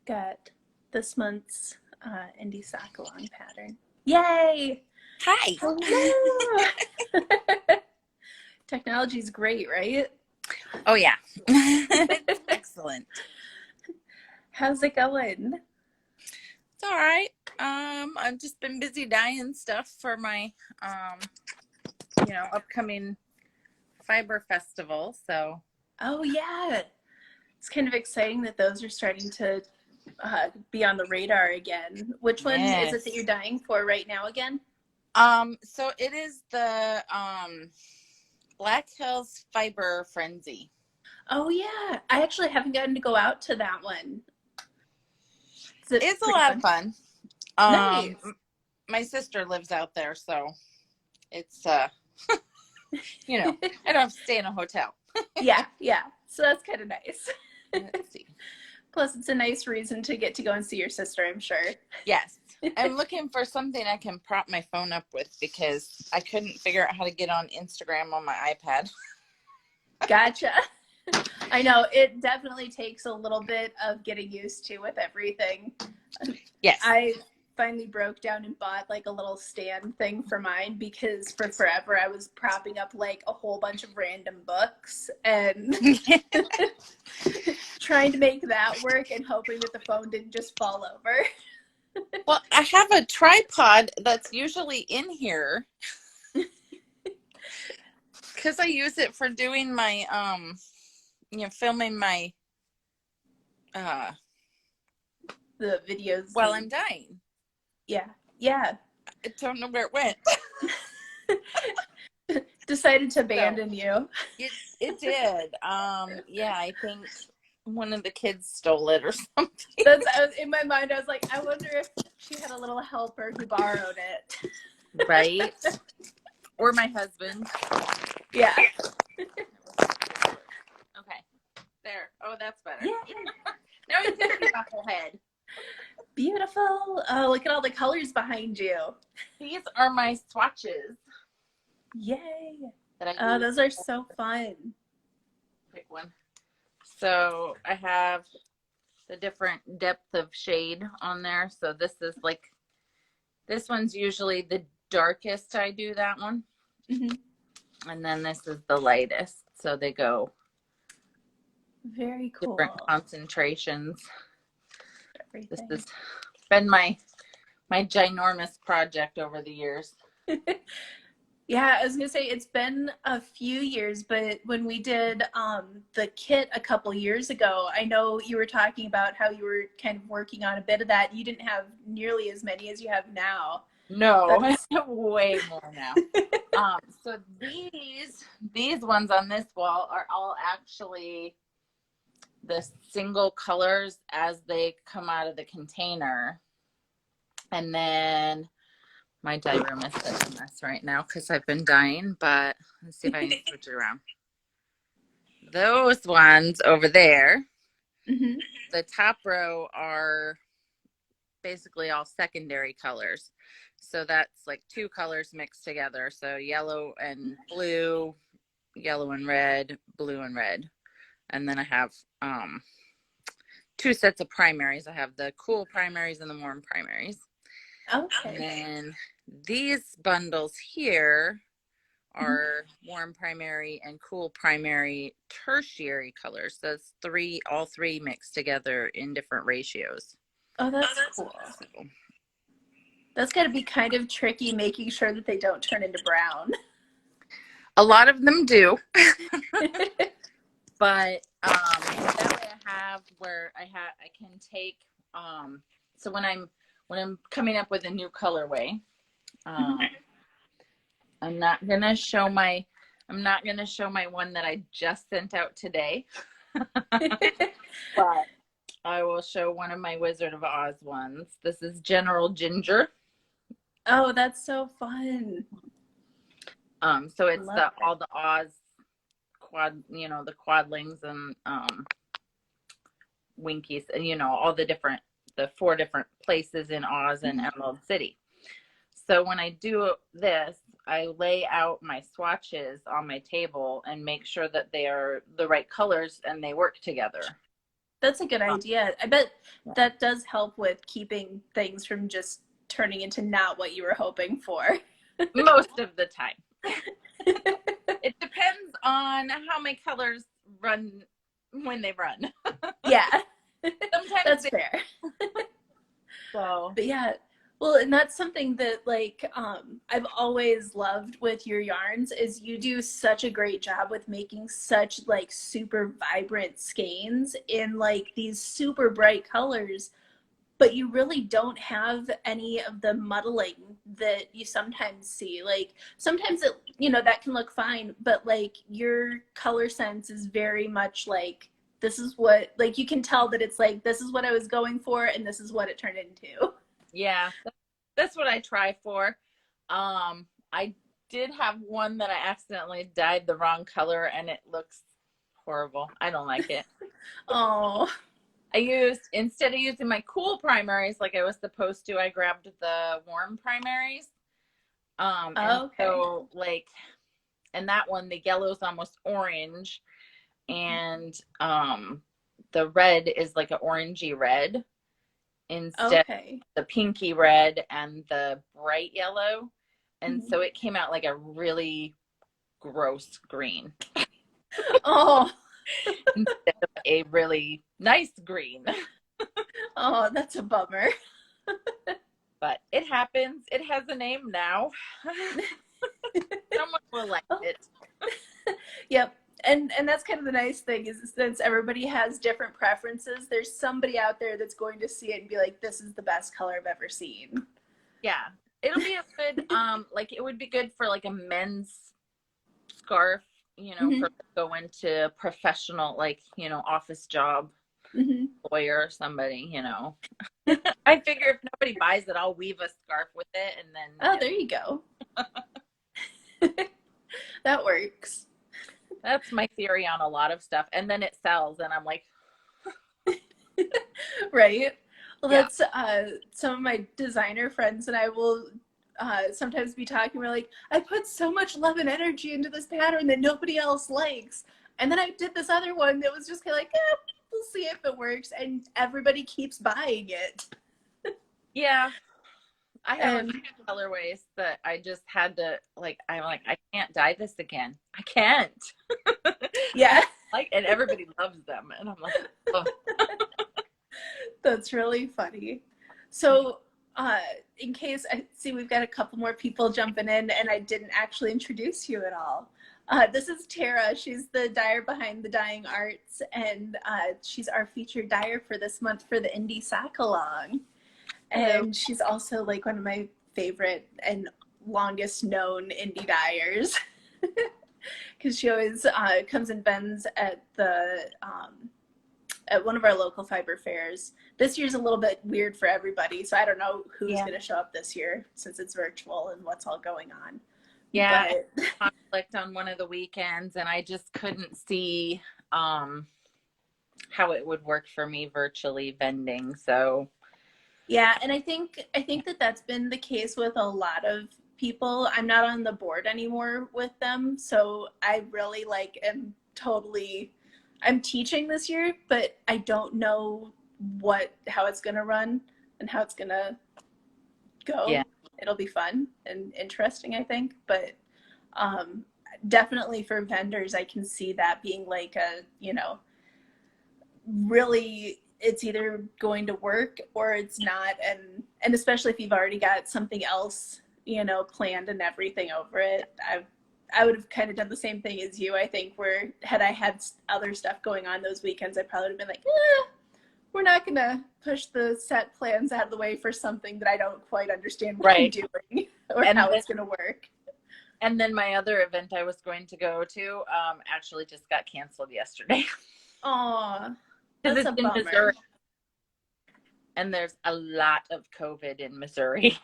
got this month's indie sock along pattern. Yay! Hi. Hello! Technology's great, right? Oh, yeah. Excellent. How's it going? It's all right. I've just been busy dyeing stuff for my, upcoming fiber festival. So. Oh, yeah. It's kind of exciting that those are starting to be on the radar again. Which one is it that you're dyeing for right now again? So it is the Black Hills Fiber Frenzy. Oh, yeah. I actually haven't gotten to go out to that one. It's a lot of fun. Nice. My sister lives out there, so it's, I don't have to stay in a hotel. Yeah. So that's kind of nice. Let's see. Plus, it's a nice reason to get to go and see your sister, I'm sure. Yes. I'm looking for something I can prop my phone up with because I couldn't figure out how to get on Instagram on my iPad. Gotcha. I know it definitely takes a little bit of getting used to with everything. Yes. I finally broke down and bought like a little stand thing for mine because for forever I was propping up like a whole bunch of random books and trying to make that work and hoping that the phone didn't just fall over. Well, I have a tripod that's usually in here because I use it for doing my, filming my, the videos while I'm dyeing. Yeah. I don't know where it went. Decided to abandon you. It did. I think one of the kids stole it or something. In my mind, I was like, I wonder if she had a little helper who borrowed it. Right? Or my husband. Yeah. Okay. There. Oh, that's better. Yeah. Now you can see my whole head. Beautiful. Oh, look at all the colors behind you. These are my swatches. Yay. That those are so fun. Pick one. So I have the different depth of shade on there. So this one's usually the darkest. I do that one. Mm-hmm. And then this is the lightest. So they go very cool. Different concentrations. This has been my ginormous project over the years. Yeah, I was gonna say it's been a few years, but when we did the kit a couple years ago, I know you were talking about how you were kind of working on a bit of that. You didn't have nearly as many as you have now. No, I have way more now. So these ones on this wall are all actually the single colors as they come out of the container. And then my dye room is such a mess right now because I've been dyeing, but let's see if I can switch it around. Those ones over there, mm-hmm. The top row are basically all secondary colors. So that's like two colors mixed together. So yellow and blue, yellow and red, blue and red. And then I have two sets of primaries. I have the cool primaries and the warm primaries. Okay. And then these bundles here are warm primary and cool primary tertiary colors. So it's all three mixed together in different ratios. Oh, that's cool. So, that's got to be kind of tricky making sure that they don't turn into brown. A lot of them do. But that way I have where I can take so when I'm coming up with a new colorway, I'm not gonna show my one that I just sent out today. But I will show one of my Wizard of Oz ones. This is General Ginger. Oh, that's so fun. So it's all the Oz the quadlings and winkies, and all the four different places in Oz and Emerald City. So when I do this, I lay out my swatches on my table and make sure that they are the right colors and they work together. That's a good idea. I bet that does help with keeping things from just turning into not what you were hoping for. Most of the time. It depends on how many colors run when they run. Yeah, Sometimes that's fair. So, But yeah, well, and that's something that like I've always loved with your yarns is you do such a great job with making such like super vibrant skeins in like these super bright colors, but you really don't have any of the muddling that you sometimes see. Like sometimes it, you know, that can look fine, but like your color sense is very much like this is what, like you can tell that it's like this is what I was going for and this is what it turned into. yeah, that's what I try for. I did have one that I accidentally dyed the wrong color and it looks horrible. I don't like it. Oh, I used, instead of using my cool primaries like I was supposed to, I grabbed the warm primaries. And okay. so like, and that one, the yellow's almost orange, and the red is like an orangey red instead Okay. of the pinky red and the bright yellow. And so it came out like a really gross green Oh, instead of a really nice green. oh, that's a bummer. But it happens. It has a name now. Someone will like it. Yep. And that's kind of the nice thing is since everybody has different preferences, there's somebody out there that's going to see it and be like, this is the best color I've ever seen. Yeah. It'll be a good, like it would be good for like a men's scarf, you know, for going to professional, like, you know, office job, lawyer or somebody, you know. I figure if nobody buys it, I'll weave a scarf with it and then. Oh, there you go. That works. That's my theory on a lot of stuff. And then it sells and I'm like. Right. Well, Yeah. that's some of my designer friends and I will sometimes be talking. We're like, I put so much love and energy into this pattern that nobody else likes. And then I did this other one that was just kind of like, we'll see if it works. And everybody keeps buying it. Yeah. I have a few colorways that I just had to like, I'm like, I can't dye this again. I can't. Yeah. Like, and everybody loves them. And I'm like, oh. That's really funny. So in case I see we've got a couple more people jumping in and I didn't actually introduce you at all. This is Tara. She's the dyer behind the Dyeing Arts, and she's our featured dyer for this month for the Indie Sock Along. And she's also like one of my favorite and longest known indie dyers because she always comes and bends at the at one of our local fiber fairs. This year's a little bit weird for everybody, so I don't know who's going to show up this year since it's virtual and what's all going on. Yeah, but conflict on one of the weekends, and I just couldn't see how it would work for me virtually vending. So yeah, and I think that that's been the case with a lot of people. I'm not on the board anymore with them, so I really like am totally. I'm teaching this year, but I don't know how it's gonna run and how it's gonna go. Yeah. It'll be fun and interesting, I think. But definitely for vendors, I can see that being like a, you know, really it's either going to work or it's not, and especially if you've already got something else, you know, planned and everything over it. I would have kind of done the same thing as you, I think, where had I had other stuff going on those weekends, I probably would have been like, we're not going to push the set plans out of the way for something that I don't quite understand what I'm doing or how it's going to work. And then my other event I was going to go to actually just got canceled yesterday. Aw, that's a bummer. Missouri. And there's a lot of COVID in Missouri.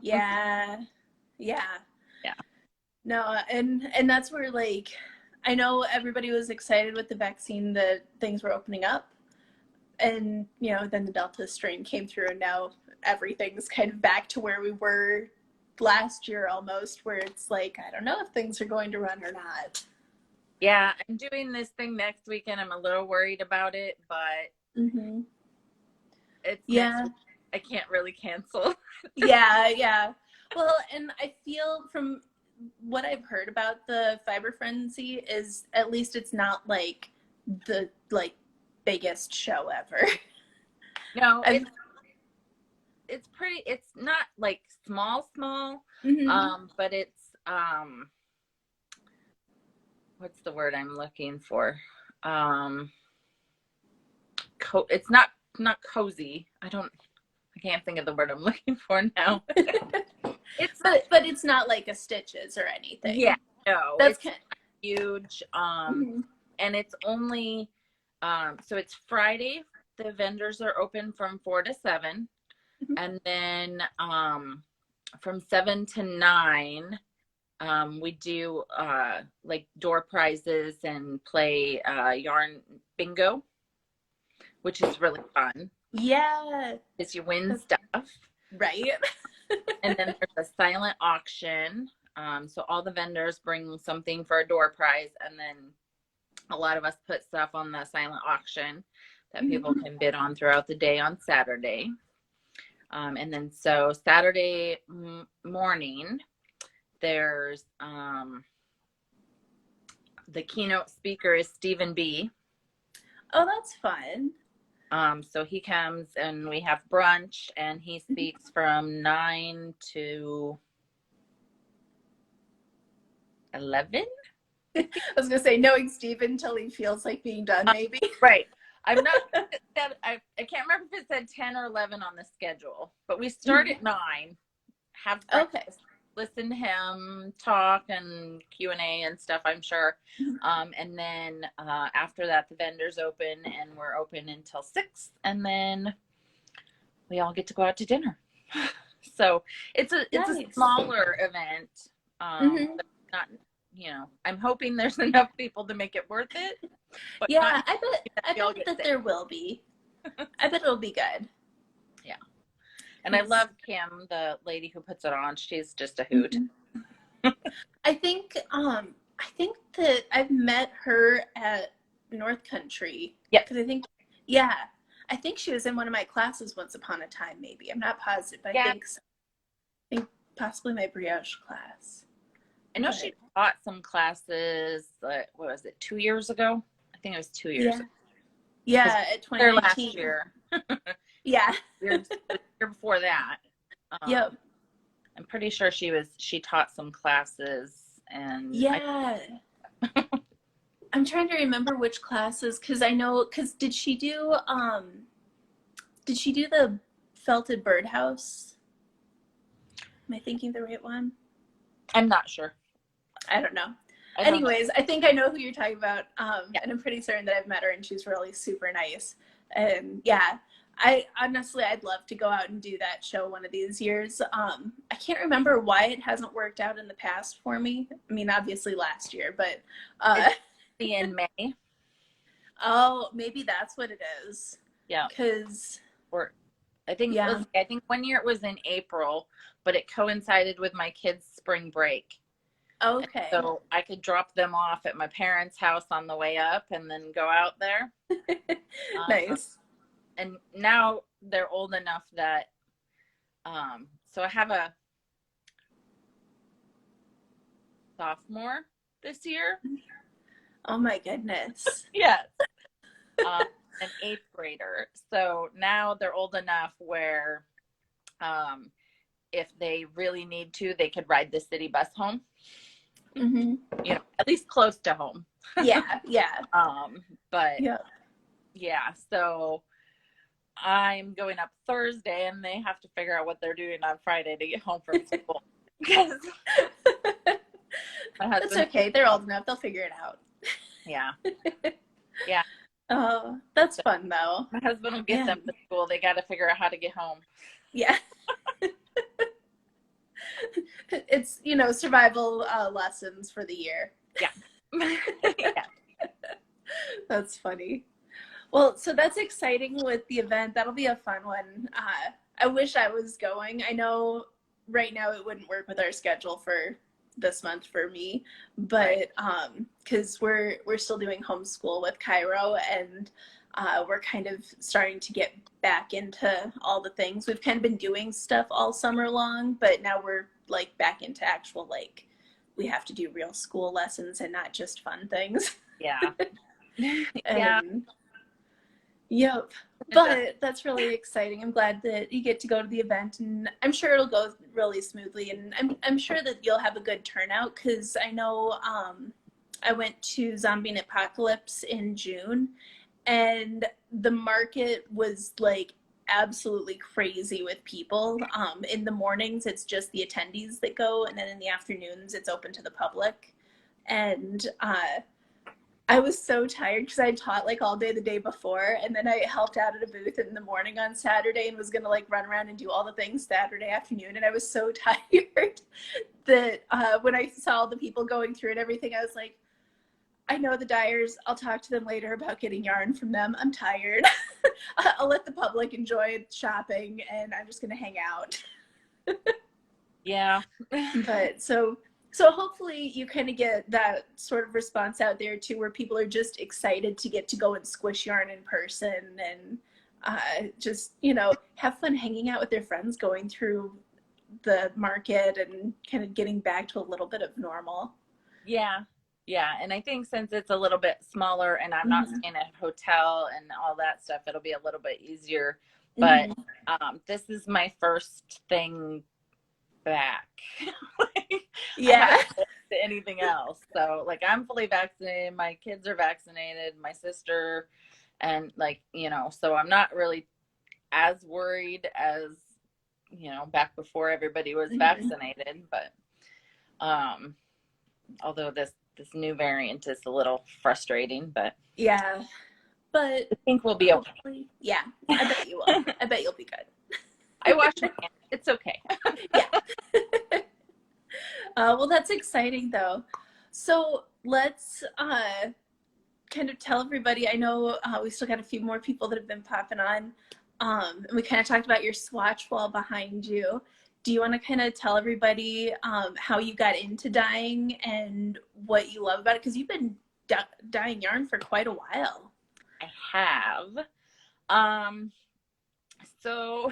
Yeah. No, and that's where, like, I know everybody was excited with the vaccine that things were opening up, and you know, then the Delta strain came through, and now everything's kind of back to where we were last year almost, where it's like, I don't know if things are going to run or not. Yeah, I'm doing this thing next weekend. I'm a little worried about it, but Mm-hmm. It's next Yeah. week. I can't really cancel. Yeah, yeah. Well, and I feel from what I've heard about the fiber frenzy is at least it's not like the like biggest show ever. No, I've it's pretty, it's not like small, mhm. but it's what's the word I'm looking for? Um it's not cozy. I can't think of the word I'm looking for now. It's But it's not like a Stitches or yeah, anything. no, That's it's kind huge. mhm. And it's only so it's Friday. The vendors are open from 4 to 7, Mhm. and then from 7 to 9, we do like door prizes and play yarn bingo, which is really fun. Yeah. Is you win That's stuff. right. And then there's a silent auction. So all the vendors bring something for a door prize, and then a lot of us put stuff on the silent auction that people can bid on throughout the day on Saturday. And then so Saturday morning, there's the keynote speaker is Stephen B. Oh, that's fun. So he comes and we have brunch, and he speaks from 9 to 11. I was gonna say knowing Steven until he feels like being done, maybe. Right. I'm not, I can't remember if it said 10 or 11 on the schedule, but we start at 9, have breakfast, Okay. listen to him talk and Q&A and stuff, I'm sure. And then after that, the vendors open, and we're open until 6, and then we all get to go out to dinner. So it's a Nice. smaller event. Not, I'm hoping there's enough people to make it worth it. But Yeah, I all bet get that sick. there will be. I bet it'll be good. Yeah. And I love Kim, the lady who puts it on. She's just a hoot. I think that I've met her at North Country. Yeah. Because I think she was in one of my classes once upon a time, maybe. I'm not positive, but I think so. I think possibly my brioche class. I know she taught some classes, what was it, 2 years ago? I think it was 2 years ago. Yeah, at 2019. Last year. Yeah. The year before that. Yep. I'm pretty sure she taught some classes, and yeah. I'm trying to remember which classes, because I know, did she do the felted birdhouse? Am I thinking the right one? I'm not sure. I don't know. Anyways, I think I know who you're talking about. And I'm pretty certain that I've met her, and she's really super nice. And yeah, I'd love to go out and do that show one of these years. I can't remember why it hasn't worked out in the past for me. I mean, obviously last year, but in May. Oh, maybe that's what it is. Yeah. Because I think 1 year it was in April, but it coincided with my kids' spring break. Okay. And so I could drop them off at my parents' house on the way up and then go out there. Nice. And now they're old enough that, so I have a sophomore this year. Oh my goodness. Yes. An 8th grader. So now they're old enough where if they really need to, they could ride the city bus home. At least close to home. Yeah. But yeah, so I'm going up Thursday, and they have to figure out what they're doing on Friday to get home from school. Because that's okay. They're old enough. They'll figure it out. Yeah. Oh, that's fun though. My husband will get them to school. They got to figure out how to get home. Yeah. It's, survival lessons for the year. Yeah. That's funny. Well, so that's exciting with the event. That'll be a fun one. I wish I was going. I know right now it wouldn't work with our schedule for this month for me, but because we're still doing homeschool with Cairo, and we're kind of starting to get back into all the things. We've kind of been doing stuff all summer long, but now we're like back into actual, like, we have to do real school lessons and not just fun things. Yeah. Yeah. And yep. But that's really exciting. I'm glad that you get to go to the event, and I'm sure it'll go really smoothly. And I'm sure that you'll have a good turnout, because I know I went to Zombie and Apocalypse in June, and the market was like absolutely crazy with people. In the mornings, it's just the attendees that go, and then in the afternoons, it's open to the public. And I was so tired because I taught like all day the day before, and then I helped out at a booth in the morning on Saturday and was gonna like run around and do all the things Saturday afternoon, and I was so tired that when I saw the people going through and everything, I was like, I know the dyers. I'll talk to them later about getting yarn from them. I'm tired. I'll let the public enjoy shopping, and I'm just gonna hang out. Yeah. But so hopefully you kind of get that sort of response out there too, where people are just excited to get to go and squish yarn in person, and just, you know, have fun hanging out with their friends, going through the market and kind of getting back to a little bit of normal. Yeah. Yeah. And I think since it's a little bit smaller and I'm not staying at a hotel and all that stuff, it'll be a little bit easier. But this is my first thing back. Like, Yeah. I haven't been to anything else. So like I'm fully vaccinated, my kids are vaccinated, my sister, and like, you know, so I'm not really as worried as, you know, back before everybody was vaccinated. But although this new variant is a little frustrating, but Yeah. But I think we'll be okay. Yeah, I bet you will. I bet you'll be good. I wash my hands. It's okay. Yeah. Well, that's exciting though. So let's kind of tell everybody. I know we still got a few more people that have been popping on. And we kind of talked about your swatch wall behind you. Do you want to kind of tell everybody how you got into dyeing and what you love about it? Because you've been dyeing yarn for quite a while. I have. So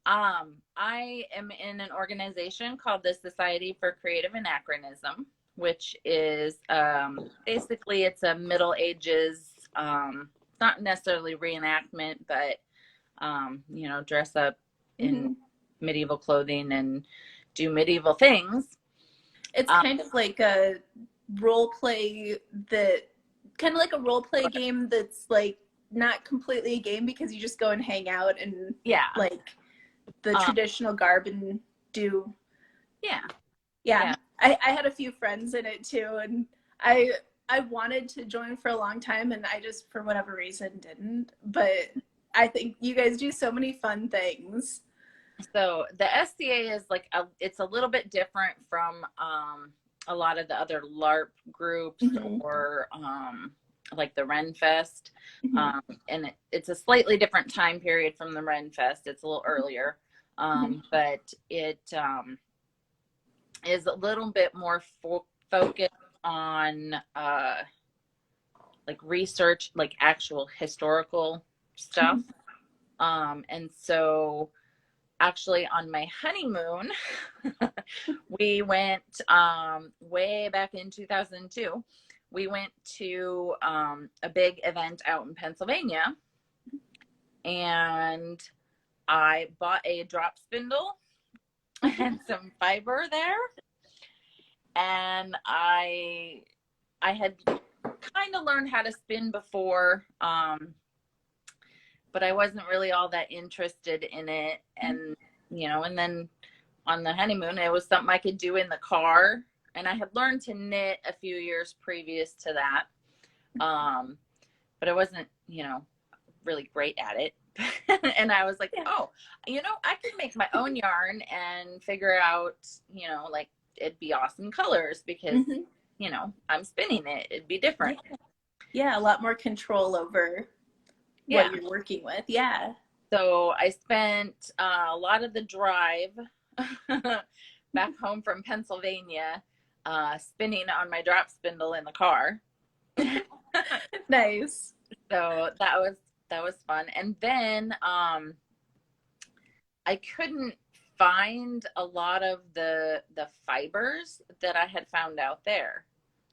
I am in an organization called the Society for Creative Anachronism, which is basically it's a Middle Ages, not necessarily reenactment, but you know, dress up in medieval clothing and do medieval things. It's kind of like a role play game that's like not completely a game, because you just go and hang out and like the traditional garb and do. Yeah. I had a few friends in it too, and I wanted to join for a long time, and I just for whatever reason didn't. But I think you guys do so many fun things. So the SCA is like it's a little bit different from a lot of the other LARP groups or like the Ren Fest, and it's a slightly different time period from the Ren Fest. It's a little earlier, but it is a little bit more focused on like research, like actual historical stuff. And so actually on my honeymoon, we went way back in 2002. We went to a big event out in Pennsylvania, and I bought a drop spindle and some fiber there, and I had kind of learned how to spin before, but I wasn't really all that interested in it. And you know, and then on the honeymoon, it was something I could do in the car, and I had learned to knit a few years previous to that, but I wasn't, you know, really great at it. And I was like, oh, you know, I can make my own yarn and figure out, you know, like it'd be awesome colors because, you know, I'm spinning it. It'd be different. Yeah, a lot more control over what you're working with. Yeah. So I spent a lot of the drive back home from Pennsylvania spinning on my drop spindle in the car. Nice. So that was fun. And then I couldn't find a lot of the fibers that I had found out there.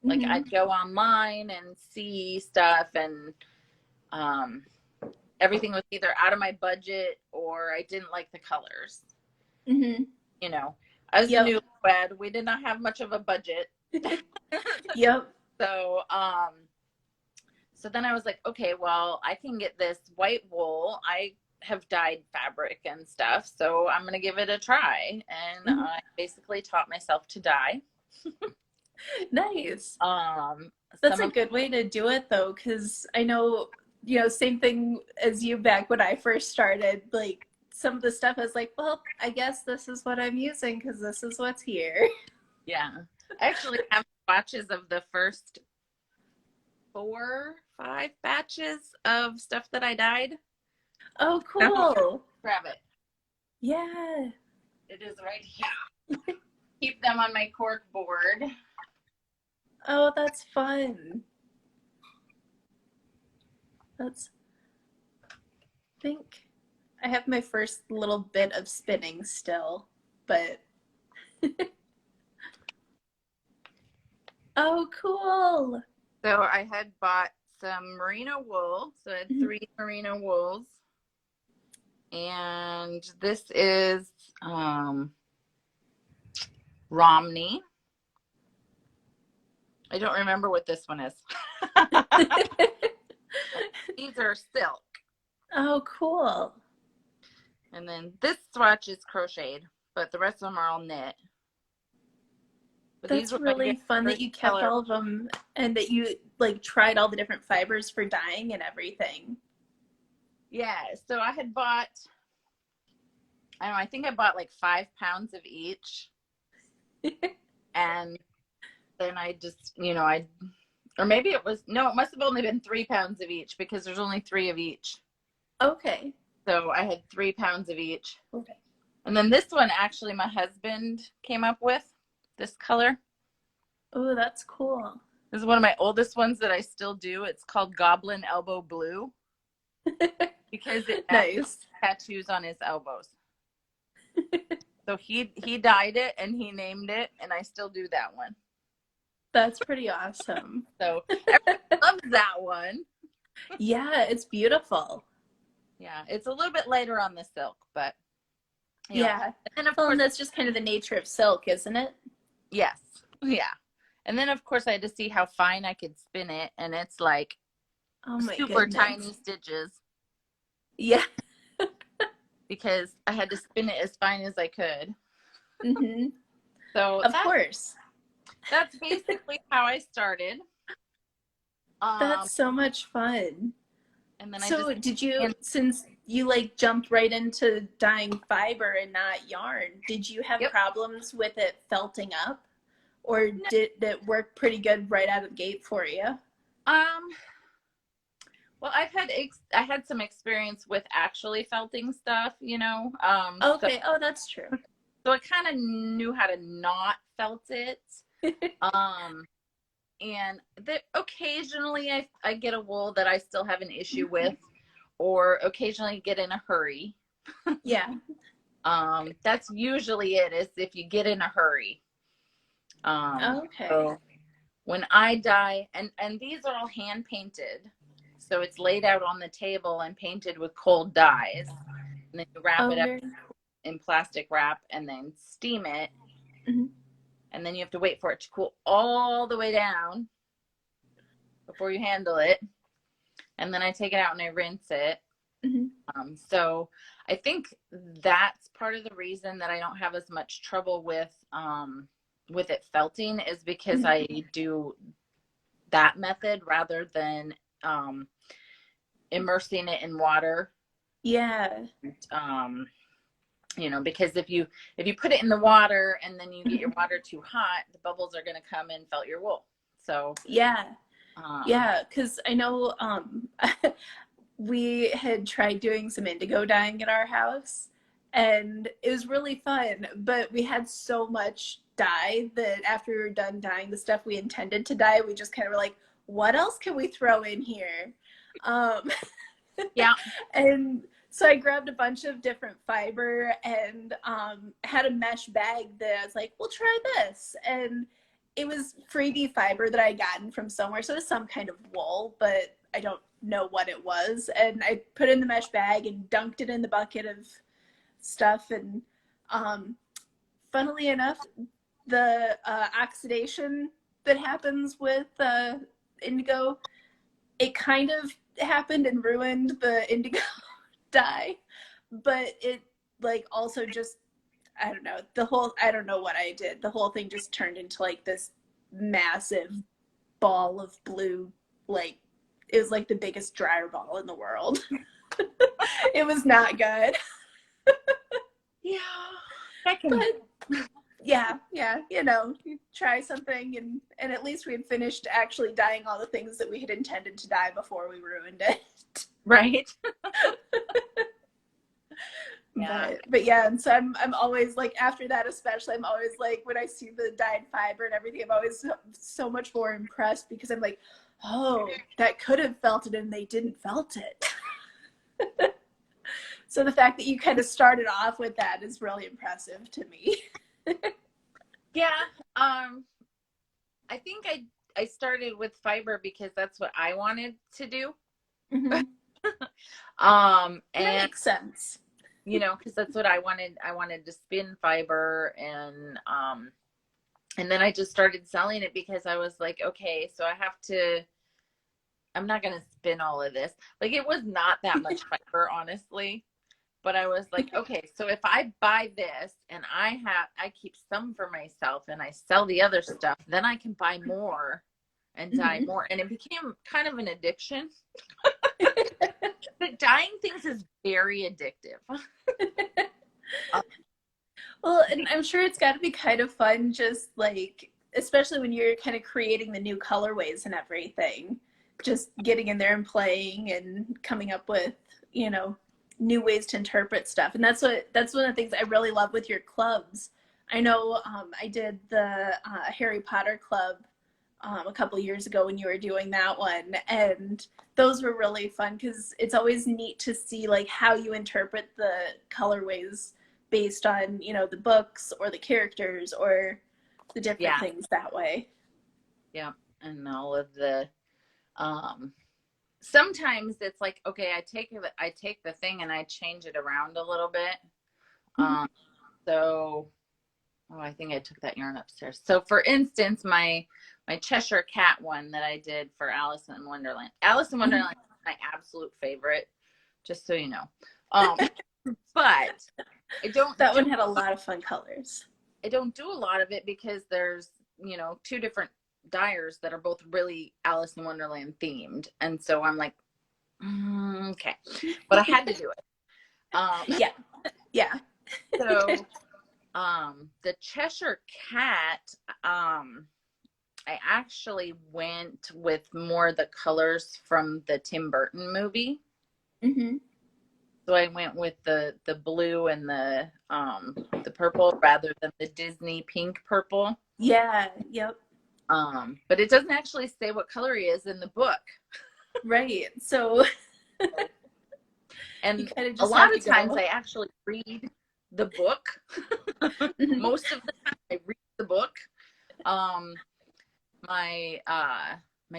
Like Mm-hmm. I'd go online and see stuff, and um, everything was either out of my budget or I didn't like the colors. Mm-hmm. You know, I was a Yep. newlywed. We did not have much of a budget. Yep. So, so then I was like, okay, well, I can get this white wool. I have dyed fabric and stuff, so I'm gonna give it a try. And Mhm. I basically taught myself to dye. Nice. Um, That's some a of good way to do it though, because I know, same thing as you back when I first started, like some of the stuff I was like, well, I guess this is what I'm using because this is what's here. yeah, I actually have swatches of the first 4, 5 batches of stuff that I dyed. Oh, So, cool. grab it. Yeah. It is right here. Keep them on my cork board. Oh, that's fun. That's, I think I have my first little bit of spinning still, but oh, cool. So I had bought some merino wool. So I had Mhm. 3 merino wools. And this is Romney. I don't remember what this one is. These are silk. Oh, cool. And then this swatch is crocheted, but the rest of them are all knit. But these That's were my really fun that first you kept color. all of them and that you like tried all the different fibers for dyeing and everything. Yeah, so I had bought, I don't know, I think I bought like 5 pounds of each. And then I just, or maybe it was, no, it must have only been 3 pounds of each because there's only 3 of each. Okay. So I had 3 pounds of each. Okay. And then this one, actually, my husband came up with this color. Oh, that's cool. This is one of my oldest ones that I still do. It's called Goblin Elbow Blue because it Nice. tattoos on his elbows. So he dyed it and he named it, and I still do that one. That's pretty awesome. So everyone loves that one. Yeah, it's beautiful. Yeah, it's a little bit lighter on the silk, but Yeah. And then of Well, course, and that's just kind of the nature of silk, isn't it? yes, yeah. And then of course I had to see how fine I could spin it, and it's like Oh my super goodness. tiny stitches Yeah. because I had to spin it as fine as I could. Mm-hmm. So Of course. that's basically how I started. That's so much fun. And then So did you, since you like jumped right into dyeing fiber and not yarn, did you have Yep. problems with it felting up? Or did it work pretty good right out of the gate for you? Well, I had some experience with actually felting stuff, Okay, oh, that's true. so I kind of knew how to not felt it. And occasionally I get a wool that I still have an issue with, or occasionally get in a hurry. Yeah. That's usually it, is if you get in a hurry. Okay. So when I dye, and these are all hand painted, so it's laid out on the table and painted with cold dyes, and then you wrap it up in plastic wrap and then steam it. Mhm. And then you have to wait for it to cool all the way down before you handle it. And then I take it out and I rinse it. Mm-hmm. So I think that's part of the reason that I don't have as much trouble with it felting, is because Mm-hmm. I do that method rather than immersing it in water. Yeah. Because if you put it in the water and then you get your water too hot, the bubbles are going to come and felt your wool. So Yeah. Yeah, because I know we had tried doing some indigo dyeing in our house, and it was really fun, but we had so much dye that after we were done dyeing the stuff we intended to dye, we just kind of were like, what else can we throw in here? Um, Yeah. and so I grabbed a bunch of different fiber and had a mesh bag that I was like, we'll try this. And it was freebie fiber that I had gotten from somewhere. So it was some kind of wool, but I don't know what it was. And I put it in the mesh bag and dunked it in the bucket of stuff. And funnily enough, the oxidation that happens with indigo, it kind of happened and ruined the indigo dye, but it like also just, I don't know, I don't know what I did. The whole thing just turned into like this massive ball of blue, like it was like the biggest dryer ball in the world. It was not good. Yeah. I can. But yeah, you try something and at least we had finished actually dyeing all the things that we had intended to dye before we ruined it. Right. Yeah. But yeah, and so I'm always like, after that especially, I'm always like, when I see the dyed fiber and everything, I'm always so much more impressed because I'm like, oh, that could have felt it and they didn't felt it. So the fact that you kind of started off with that is really impressive to me. Yeah. I think I started with fiber because that's what I wanted to do. Mm-hmm. And that makes sense. You know, because that's what I wanted. I wanted to spin fiber, and then I just started selling it because I was like, okay, so I'm not going to spin all of this. Like, it was not that much fiber, honestly. But I was like, okay, so if I buy this and I keep some for myself and I sell the other stuff, then I can buy more and dye more. And it became kind of an addiction. But dyeing things is very addictive. Well, and I'm sure it's got to be kind of fun, just like, especially when you're kind of creating the new colorways and everything, just getting in there and playing and coming up with, new ways to interpret stuff. And that's one of the things I really love with your clubs. I know I did the Harry Potter club a couple years ago when you were doing that one, and those were really fun because it's always neat to see like how you interpret the colorways based on the books or the characters or the different things that way. Yeah. And all of the sometimes it's like, okay, I take the thing and I change it around a little bit. So I think I took that yarn upstairs. So for instance, my Cheshire Cat one that I did for Alice in Wonderland. Alice in Wonderland is my absolute favorite, just so you know. But that one had a lot of fun colors. I don't do a lot of it because there's, two different dyers that are both really Alice in Wonderland themed. And so I'm like, okay, but I had to do it. Yeah. So, the Cheshire Cat, I actually went with more the colors from the Tim Burton movie. So I went with the blue and the purple rather than the Disney pink purple. Yeah. Yep. But it doesn't actually say what color he is in the book. Right. So and a lot of times I actually read the book. Most of the time I read the book. My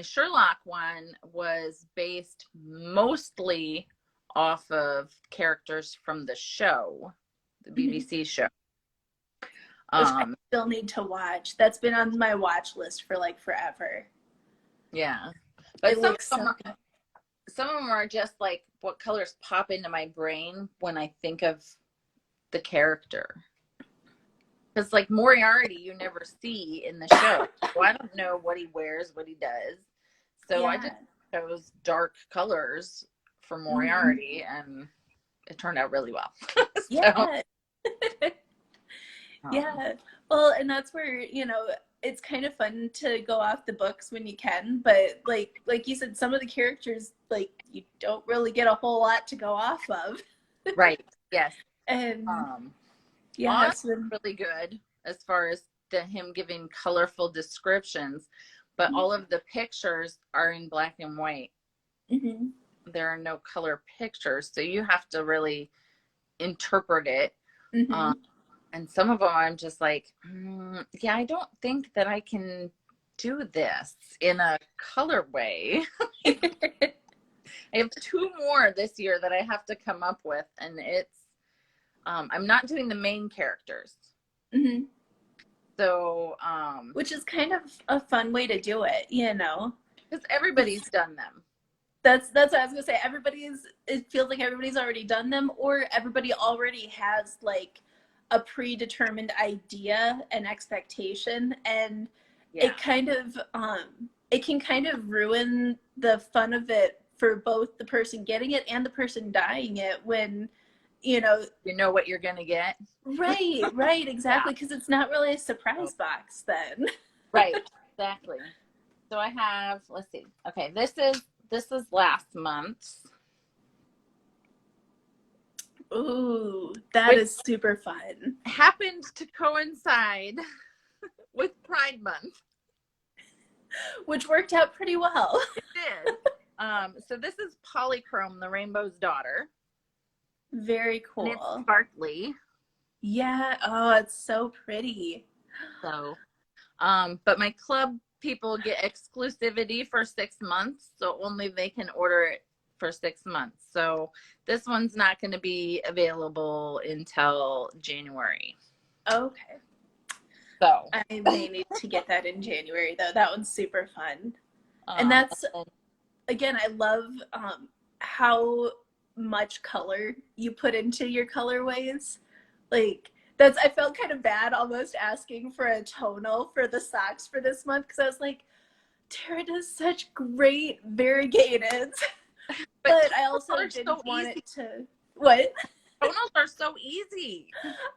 Sherlock one was based mostly off of characters from the show, the BBC show. Which I still need to watch. That's been on my watch list for like forever. Yeah. But some of them are just like what colors pop into my brain when I think of the character. Because like Moriarty, you never see in the show. So I don't know what he wears, what he does. So I just chose dark colors for Moriarty, and it turned out really well. Yeah. Yeah. Well, and that's where, it's kind of fun to go off the books when you can, but like you said, some of the characters, like, you don't really get a whole lot to go off of. Right. Yes. And that's really good as far as him giving colorful descriptions, but all of the pictures are in black and white. there are no color pictures, so you have to really interpret it. Mm-hmm. And some of them I'm just like, yeah, I don't think that I can do this in a colorway. I have 2 more this year that I have to come up with, and it's I'm not doing the main characters. Mm-hmm. So Which is kind of a fun way to do it, you know, because everybody's done them. that's what I was gonna say. It feels like everybody's already done them, or everybody already has like a predetermined idea and expectation, and Yeah. it can kind of ruin the fun of it for both the person getting it and the person dying it when you know what you're gonna get. right, exactly, Yeah. because it's not really a surprise box then. Right, exactly. So I have, let's see. Okay, this is last month's. Ooh, that Which is super fun. happened to coincide with Pride Month. Which worked out pretty well. It did. So this is Polychrome, the Rainbow's Daughter. Very And it's cool. sparkly. Yeah. Oh, it's so pretty. So, but my club people get exclusivity for 6 months, so only they can order it for 6 months. So this one's not going to be available until January. Okay. So I may need to get that in January though. That one's super fun. And that's, again, I love how much color you put into your colorways. Like I felt kind of bad almost asking for a tonal for the socks for this month because I was like, Tara does such great variegated. But I also didn't want it to, what? Tonals are so easy.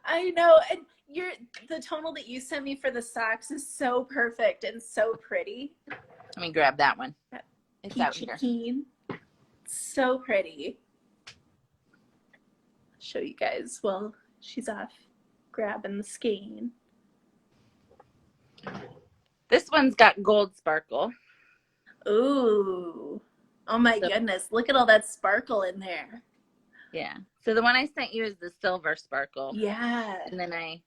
I know, and the tonal that you sent me for the socks is so perfect and so pretty. Let me grab that one. It's Peachy out here. keen. So pretty. I'll show you guys. Well, she's off grabbing the skein. This one's got gold sparkle. Ooh. Oh my goodness. Look at all that sparkle in there. Yeah. So the one I sent you is the silver sparkle. Yeah. And then I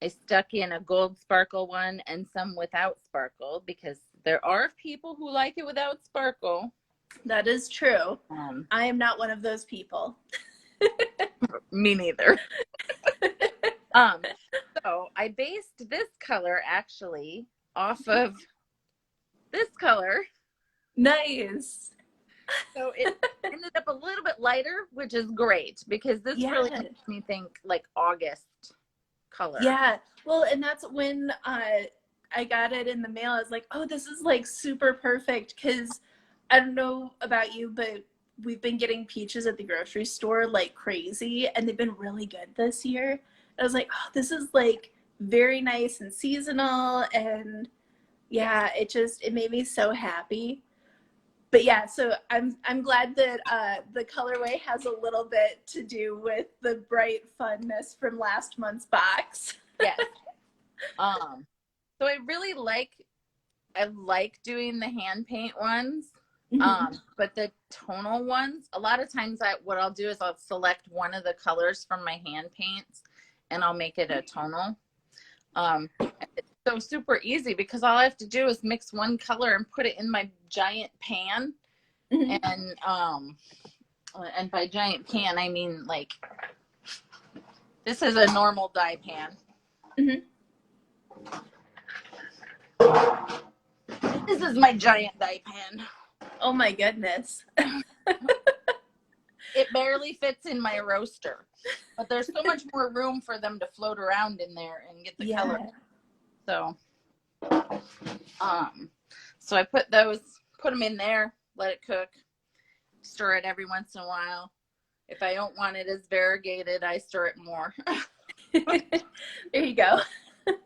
stuck in a gold sparkle one and some without sparkle because there are people who like it without sparkle. That is true. I am not one of those people. Me neither. So I based this color actually off of this color. Nice. So it ended up a little bit lighter, which is great because this really makes me think like August color. Yeah. Well, and that's when I got it in the mail. I was like, oh, this is like super perfect because I don't know about you, but we've been getting peaches at the grocery store like crazy and they've been really good this year. I was like, oh, this is like very nice and seasonal, and yeah, it made me so happy. But yeah, so I'm glad that the colorway has a little bit to do with the bright funness from last month's box. Yes. So I really like doing the hand paint ones. But the tonal ones, a lot of times what I'll do is I'll select one of the colors from my hand paints and I'll make it a tonal. It's so super easy because all I have to do is mix one color and put it in my giant pan. And by giant pan, I mean like this is a normal dye pan. This is my giant dye pan. Oh my goodness. It barely fits in my roaster, but there's so much more room for them to float around in there and get the color. So, so I put them in there, let it cook, stir it every once in a while. If I don't want it as variegated, I stir it more. There you go.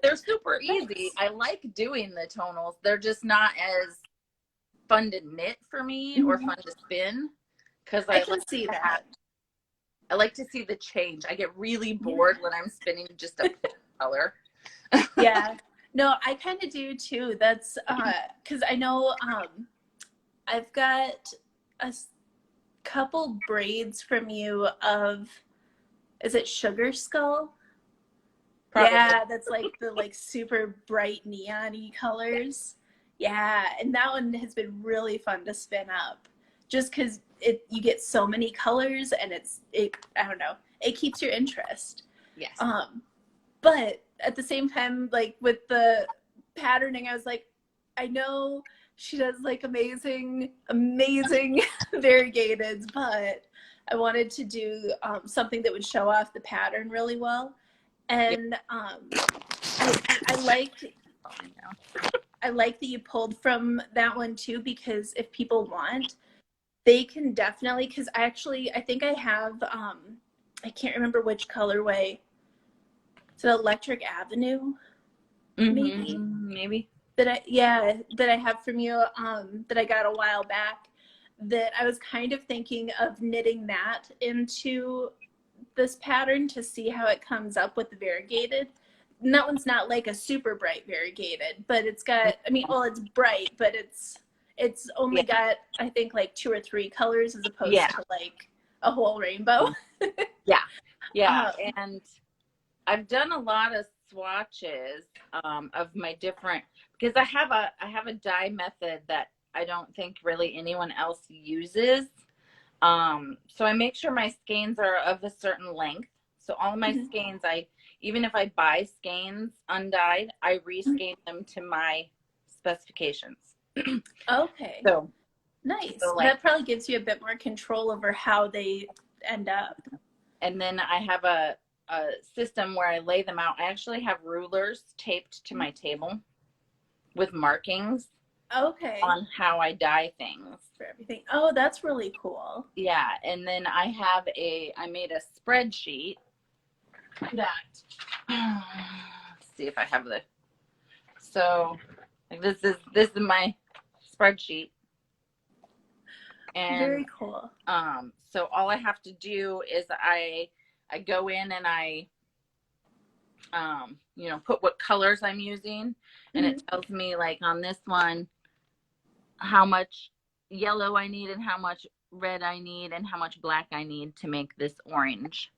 They're super easy. I like doing the tonals. They're just not as fun to knit for me or fun to spin because I can see that. I like to see the change. I get really bored when I'm spinning just a color. Yeah. No, I kind of do too. That's because I know I've got couple braids from you of, is it Sugar Skull? Probably. Yeah, that's like the like super bright neon-y colors. Yeah, and that one has been really fun to spin up, just because you get so many colors and I don't know, it keeps your interest. Yes. But at the same time, like with the patterning, I was like, I know she does like amazing variegateds, but I wanted to do something that would show off the pattern really well. And I like that you pulled from that one too, because if people want, they can definitely, because I think I have I can't remember which colorway. Is it Electric Avenue? Maybe That I have from you that I got a while back, that I was kind of thinking of knitting that into this pattern to see how it comes up with the variegated. And that one's not like a super bright variegated, but it's got, I mean, well, it's bright, but it's only got, I think, like 2 or 3 colors as opposed to like a whole rainbow. Yeah. And I've done a lot of swatches of my different, because I have a dye method that I don't think really anyone else uses. So I make sure my skeins are of a certain length. So all my skeins, even if I buy skeins undyed, I reskein them to my specifications. Okay. So nice. So like, that probably gives you a bit more control over how they end up. And then I have a system where I lay them out. I actually have rulers taped to my table with markings on how I dye things. For everything. Oh, that's really cool. Yeah, and then I made a spreadsheet that, let's see if I have so like this is my spreadsheet. And very cool. So all I have to do is I go in and I put what colors I'm using, and it tells me, like, on this one how much yellow I need and how much red I need and how much black I need to make this orange.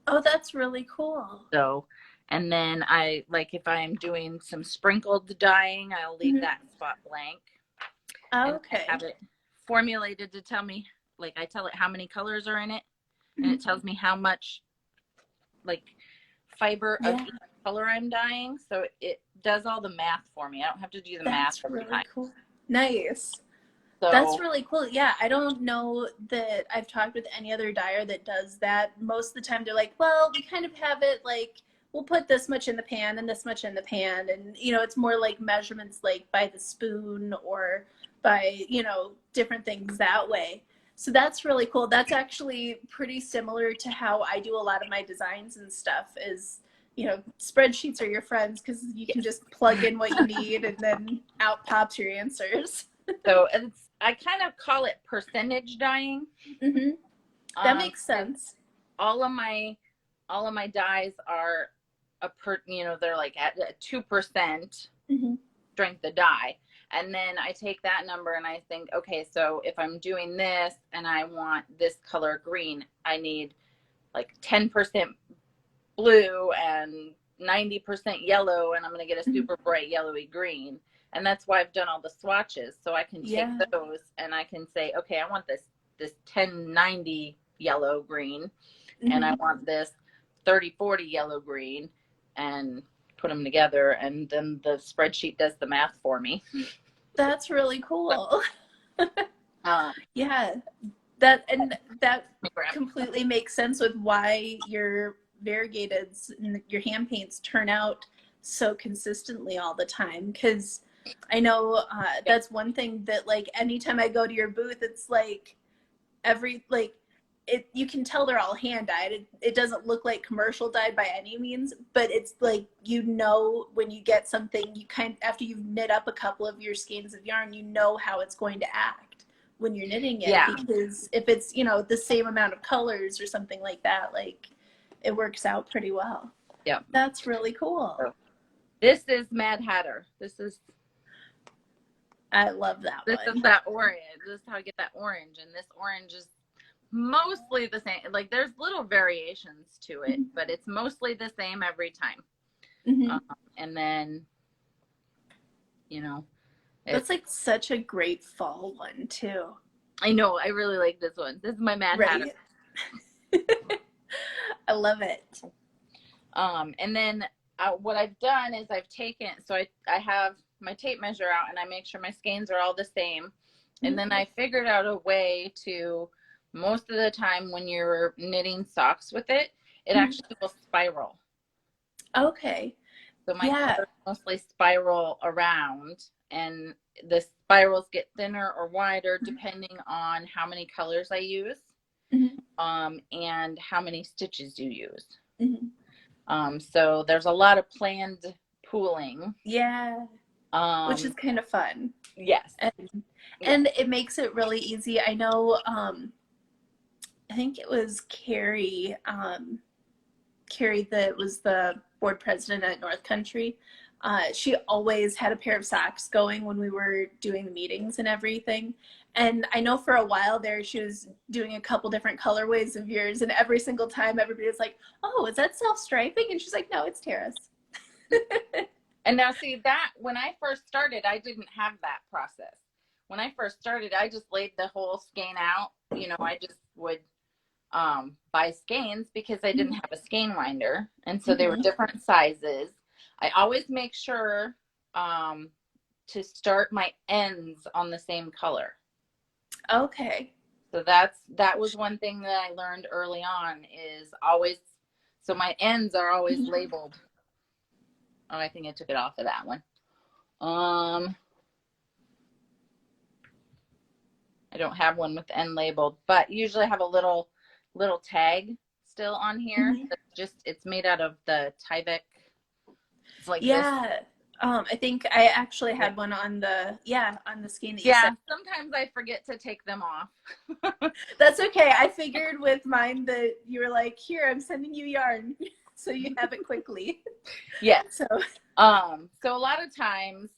Oh, that's really cool. So, and then if I'm doing some sprinkled dyeing, I'll leave that spot blank. Okay. I have it formulated to tell me, like, I tell it how many colors are in it, and it tells me how much, like, fiber of each color I'm dyeing. So it does all the math for me. I don't have to do the math every time. Cool. Nice. So, that's really cool. Yeah, I don't know that I've talked with any other dyer that does that. Most of the time they're like, well, we kind of have it like, we'll put this much in the pan and this much in the pan. And, it's more like measurements, like by the spoon or by, different things that way. So that's really cool. That's actually pretty similar to how I do a lot of my designs and stuff is, spreadsheets are your friends, because you can just plug in what you need and then out pops your answers. So I kind of call it percentage dyeing. That makes sense. All of my dyes are they're like at 2% strength of dye. And then I take that number and I think, okay, so if I'm doing this and I want this color green, I need like 10% blue and 90% yellow, and I'm going to get a super bright yellowy green. And that's why I've done all the swatches. So I can take those and I can say, okay, I want this 1090 yellow green, and I want this 3040 yellow green, and put them together, and then the spreadsheet does the math for me. That's really cool. Yeah, that completely makes sense with why your variegateds and your hand paints turn out so consistently all the time. Because I know that's one thing that, like, anytime I go to your booth, it's like you can tell they're all hand dyed. It doesn't look like commercial dyed by any means, but it's like, when you get something, after you've knit up a couple of your skeins of yarn, how it's going to act when you're knitting it. Because if it's, the same amount of colors or something like that, like, it works out pretty well. Yeah. That's really cool. So, this is Mad Hatter. I love that one. This is that orange. This is how I get that orange. And this orange is mostly the same. Like there's little variations to it, but it's mostly the same every time. And then, you know, that's like such a great fall one too. I know, I really like this one. This is my Mad Hatter. I love it. And then what I've done is I've taken, so I have my tape measure out and I make sure my skeins are all the same. And then I figured out a way to, most of the time when you're knitting socks with it, it actually will spiral. Okay. So my colors mostly spiral around, and the spirals get thinner or wider depending on how many colors I use, and how many stitches you use. So there's a lot of planned pooling. Yeah. Which is kind of fun. Yes. And it makes it really easy. I know, I think it was Carrie, Carrie that was the board president at North Country. She always had a pair of socks going when we were doing the meetings and everything. And I know for a while there, she was doing a couple different colorways of yours. And every single time everybody was like, oh, is that self-striping? And she's like, no, it's Tara's. And now see that when I first started, I didn't have that process. When I first started, I just laid the whole skein out. You know, I just would buy skeins because I didn't have a skein winder. And so they were different sizes. I always make sure to start my ends on the same color. Okay. So that was one thing that I learned early on is always, so my ends are always labeled. Oh, I think I took it off of that one. I don't have one with the end labeled, but usually I have a little tag still on here. That's just, it's made out of the Tyvek. It's like this. I think I actually had one on the skein that you said. Sometimes I forget to take them off. That's okay. I figured with mine that you were like, here, I'm sending you yarn so you have it quickly. Yeah. So so a lot of times,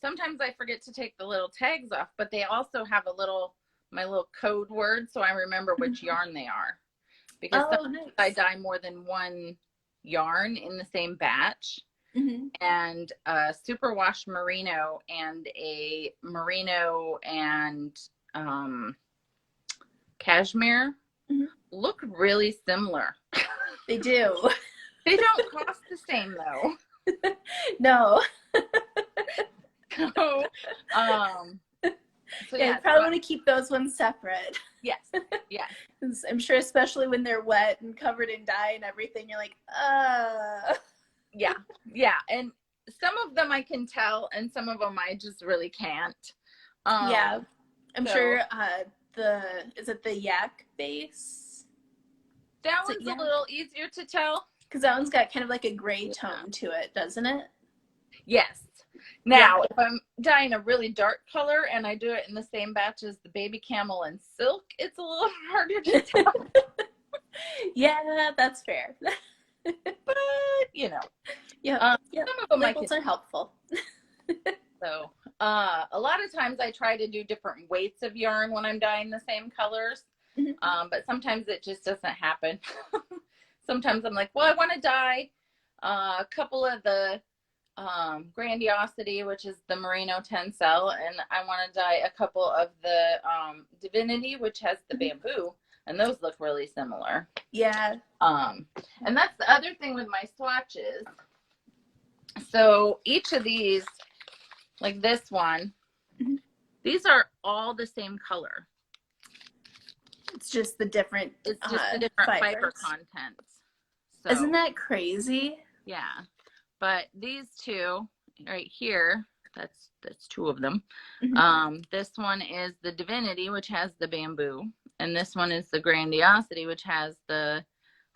sometimes I forget to take the little tags off, but they also have my little code word, so I remember which yarn they are. Because sometimes I dye more than one yarn in the same batch. And a superwash merino and a merino and cashmere look really similar. They do. They don't cost the same though. No. So, you probably want to keep those ones separate. Yes. Yes. I'm sure, especially when they're wet and covered in dye and everything, you're like, Yeah. Yeah. And some of them I can tell, and some of them I just really can't. I'm sure is it the yak base? That one's a little easier to tell. Because that one's got kind of like a gray tone to it, doesn't it? Yes. Now, if I'm dyeing a really dark color and I do it in the same batch as the baby camel and silk, it's a little harder to tell. Yeah, that's fair. But, you know. Some of them labels are helpful. So, a lot of times I try to do different weights of yarn when I'm dyeing the same colors. But sometimes it just doesn't happen. Sometimes I'm like, well, I want to dye a couple of the Grandiosity, which is the merino tencel, and I want to dye a couple of the Divinity, which has the bamboo, and those look really similar. Yeah. And that's the other thing with my swatches. So each of these, like this one, these are all the same color. It's just the different fiber content. So, isn't that crazy? Yeah. But these two right here, that's two of them. This one is the Divinity, which has the bamboo, and this one is the Grandiosity, which has the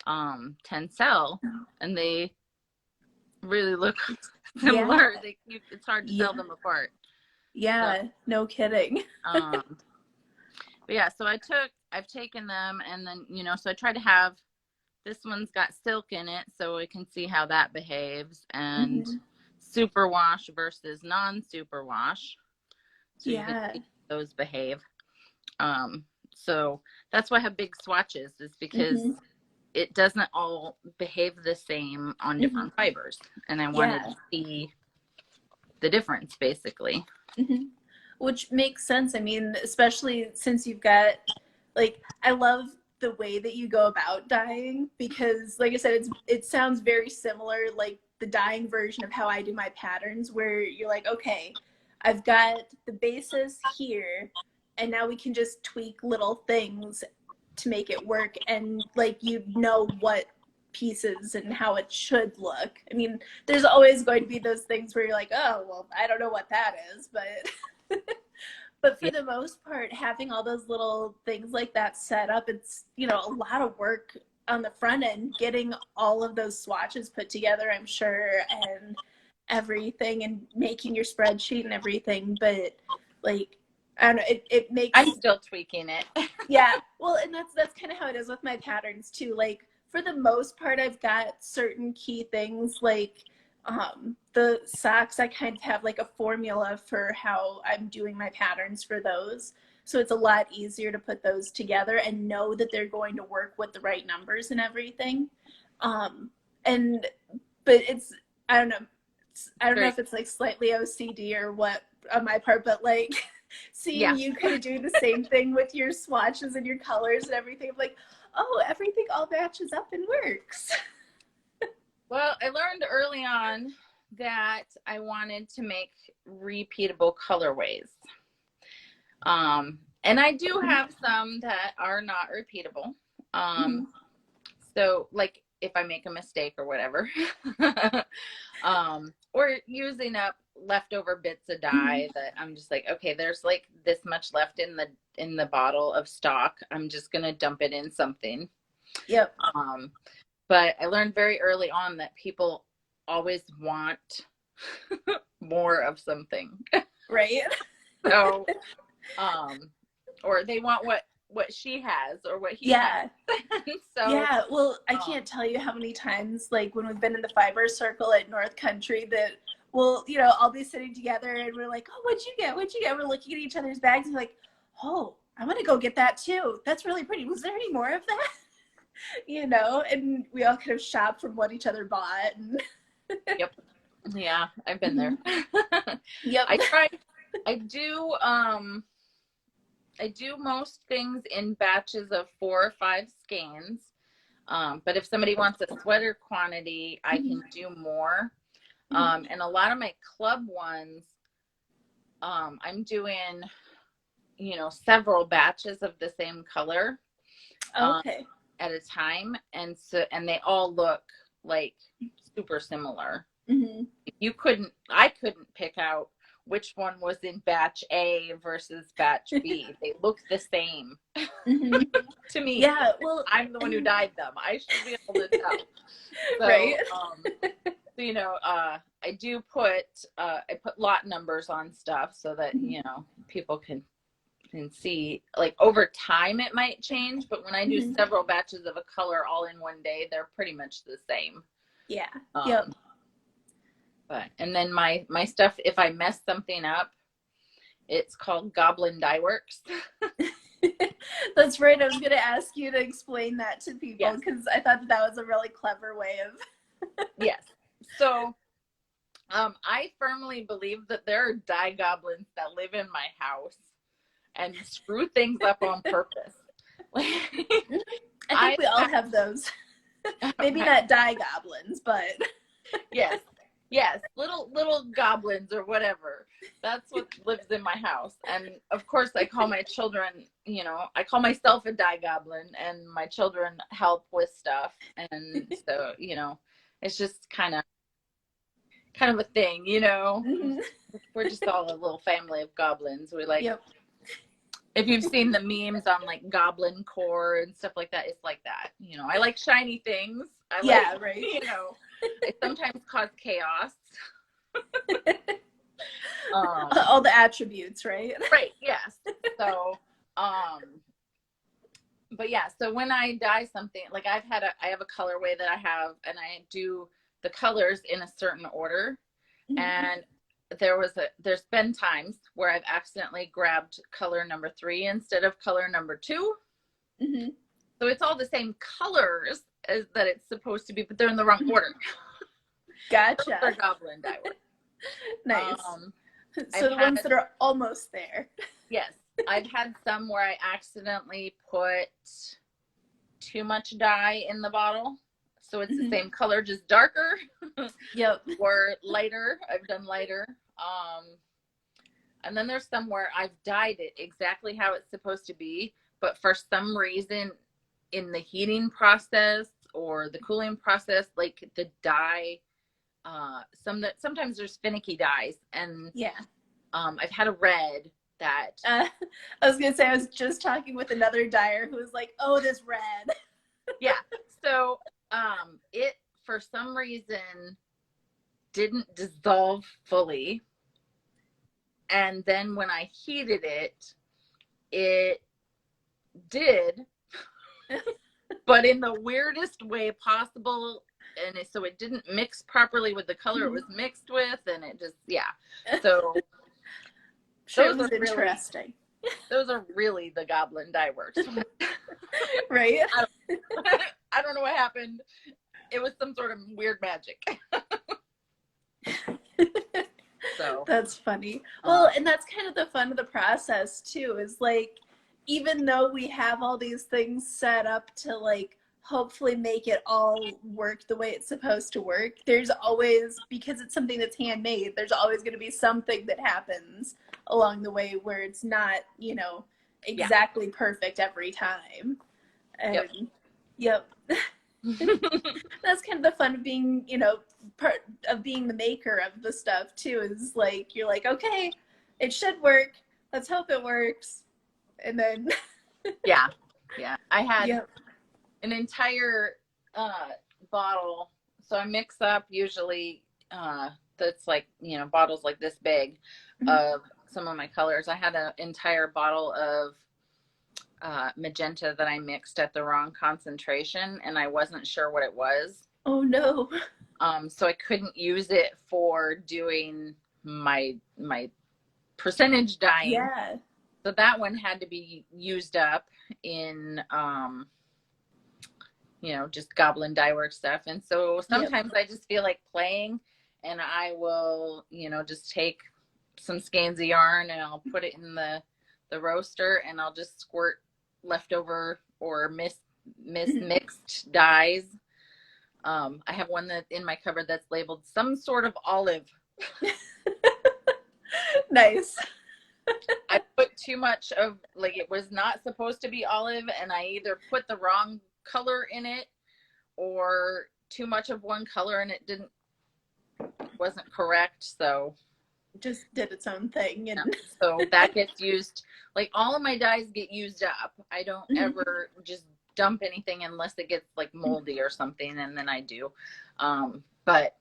tencel, and they really look similar. It's hard to tell them apart. Yeah, so, no kidding. But yeah, so I've taken them, and then, you know, so I try to have, this one's got silk in it, so we can see how that behaves, and superwash versus non-superwash. So you can see those behave. So that's why I have big swatches, is because Mm-hmm. it doesn't all behave the same on Mm-hmm. different fibers. And I wanted Yeah. to see the difference, basically. Mm-hmm. Which makes sense. I mean, especially since you've got, like, I love the way that you go about dyeing because, like I said, it sounds very similar, like the dyeing version of how I do my patterns, where you're like, okay, I've got the basis here, and now we can just tweak little things to make it work, and like you know what pieces and how it should look. I mean, there's always going to be those things where you're like, oh, well, I don't know what that is, but but for Yeah. the most part, having all those little things like that set up, it's, you know, a lot of work on the front end, getting all of those swatches put together, I'm sure, and everything, and making your spreadsheet and everything. But like, I don't know, it I'm makes, still tweaking it. yeah, well, and that's kind of how it is with my patterns too. Like, for the most part, I've got certain key things, like the socks, I kind of have like a formula for how I'm doing my patterns for those. So it's a lot easier to put those together and know that they're going to work with the right numbers and everything. Um, and, but it's, I don't know, I don't know Very, if it's like slightly OCD or what on my part, but like yeah. seeing you kind of do the same thing with your swatches and your colors and everything, I'm like, oh, everything all matches up and works. Well, I learned early on that I wanted to make repeatable colorways. And I do have some that are not repeatable. Mm-hmm. So like if I make a mistake or whatever, or using up leftover bits of dye that I'm just like, okay, there's like this much left in the bottle of stock. I'm just gonna dump it in something. Yep. But I learned very early on that people always want more of something. Right. So, or they want what she has or what he Yeah. has. So, Yeah. Well, I can't tell you how many times, like when we've been in the fiber circle at North Country, that we'll, you know, I'll be sitting together and we're like, oh, what'd you get? What'd you get? We're looking at each other's bags and we're like, oh, I'm going to go get that too. That's really pretty. Was there any more of that? You know, and we all kind of shop from what each other bought. And yep. Yeah, I've been there. Yep. I do most things in batches of 4 or 5 skeins. But if somebody wants a sweater quantity, I can do more. And a lot of my club ones, I'm doing, you know, several batches of the same color. Okay. At a time, and they all look like super similar. Mm-hmm. I couldn't pick out which one was in batch A versus batch B. They look the same to me. Yeah, well, I'm the one who dyed them. I should be able to tell. So, right. So, you know, I put lot numbers on stuff so that you know people can see, like, over time it might change, but when I do several batches of a color all in one day, they're pretty much the same. Yeah. Yep. But and then my stuff, if I mess something up, it's called Goblin Dye Works. That's right. I was going to ask you to explain that to people because I thought that was a really clever way of. Yes. So I firmly believe that there are dye goblins that live in my house and screw things up on purpose. I think we all have those. Maybe not dye goblins, but yes, little goblins or whatever. That's what lives in my house. And of course, I call my children, you know, I call myself a dye goblin, and my children help with stuff. And so, you know, it's just kind of a thing, you know. We're just all a little family of goblins. We like. Yep. If you've seen the memes on like goblin core and stuff like that, it's like that. You know, I like shiny things. Right. You know, I sometimes cause chaos. All the attributes, right? Right. Yes. So, but yeah. So when I dye something, like I have a colorway that I have, and I do the colors in a certain order, and there's been times where I've accidentally grabbed color number 3 instead of color number 2. Mm-hmm. So it's all the same colors as that it's supposed to be, but they're in the wrong order. Gotcha. For goblin dye work. Nice. So I've the ones that are almost there. Yes. I've had some where I accidentally put too much dye in the bottle. So it's the same color, just darker. Yep. Or lighter. I've done lighter. And then there's some where I've dyed it exactly how it's supposed to be, but for some reason in the heating process or the cooling process, like the dye, sometimes there's finicky dyes, and yeah, I've had a red that I was gonna say, I was just talking with another dyer who was like, oh, this red. yeah, so it for some reason didn't dissolve fully, and then when I heated it, it did. But in the weirdest way possible, and so it didn't mix properly with the color it was mixed with, and it just, yeah. So sure, those are interesting. Those are really the goblin dye works. Right? I don't know what happened. It was some sort of weird magic. So that's funny. Well, and that's kind of the fun of the process too, is like, even though we have all these things set up to like hopefully make it all work the way it's supposed to work, there's always, because it's something that's handmade, there's always going to be something that happens along the way where it's not, you know, exactly perfect every time. And yep. That's kind of the fun of being, you know, part of being the maker of the stuff too, is like, you're like, okay, it should work, let's hope it works. And then yeah I had an entire bottle, so I mix up usually that's like, you know, bottles like this big of some of my colors. I had an entire bottle of magenta that I mixed at the wrong concentration, and I wasn't sure what it was. Oh no. So I couldn't use it for doing my percentage dyeing. Yeah. So that one had to be used up in, you know, just goblin dye work stuff. And so sometimes I just feel like playing, and I will, you know, just take some skeins of yarn and I'll put it in the roaster, and I'll just squirt leftover or mixed dyes. I have one that's in my cupboard that's labeled some sort of olive. Nice. I put too much of, like, it was not supposed to be olive, and I either put the wrong color in it or too much of one color, and it wasn't correct. So just did its own thing. And so that gets used, like all of my dyes get used up. I don't ever just dump anything unless it gets like moldy or something, and then I do. But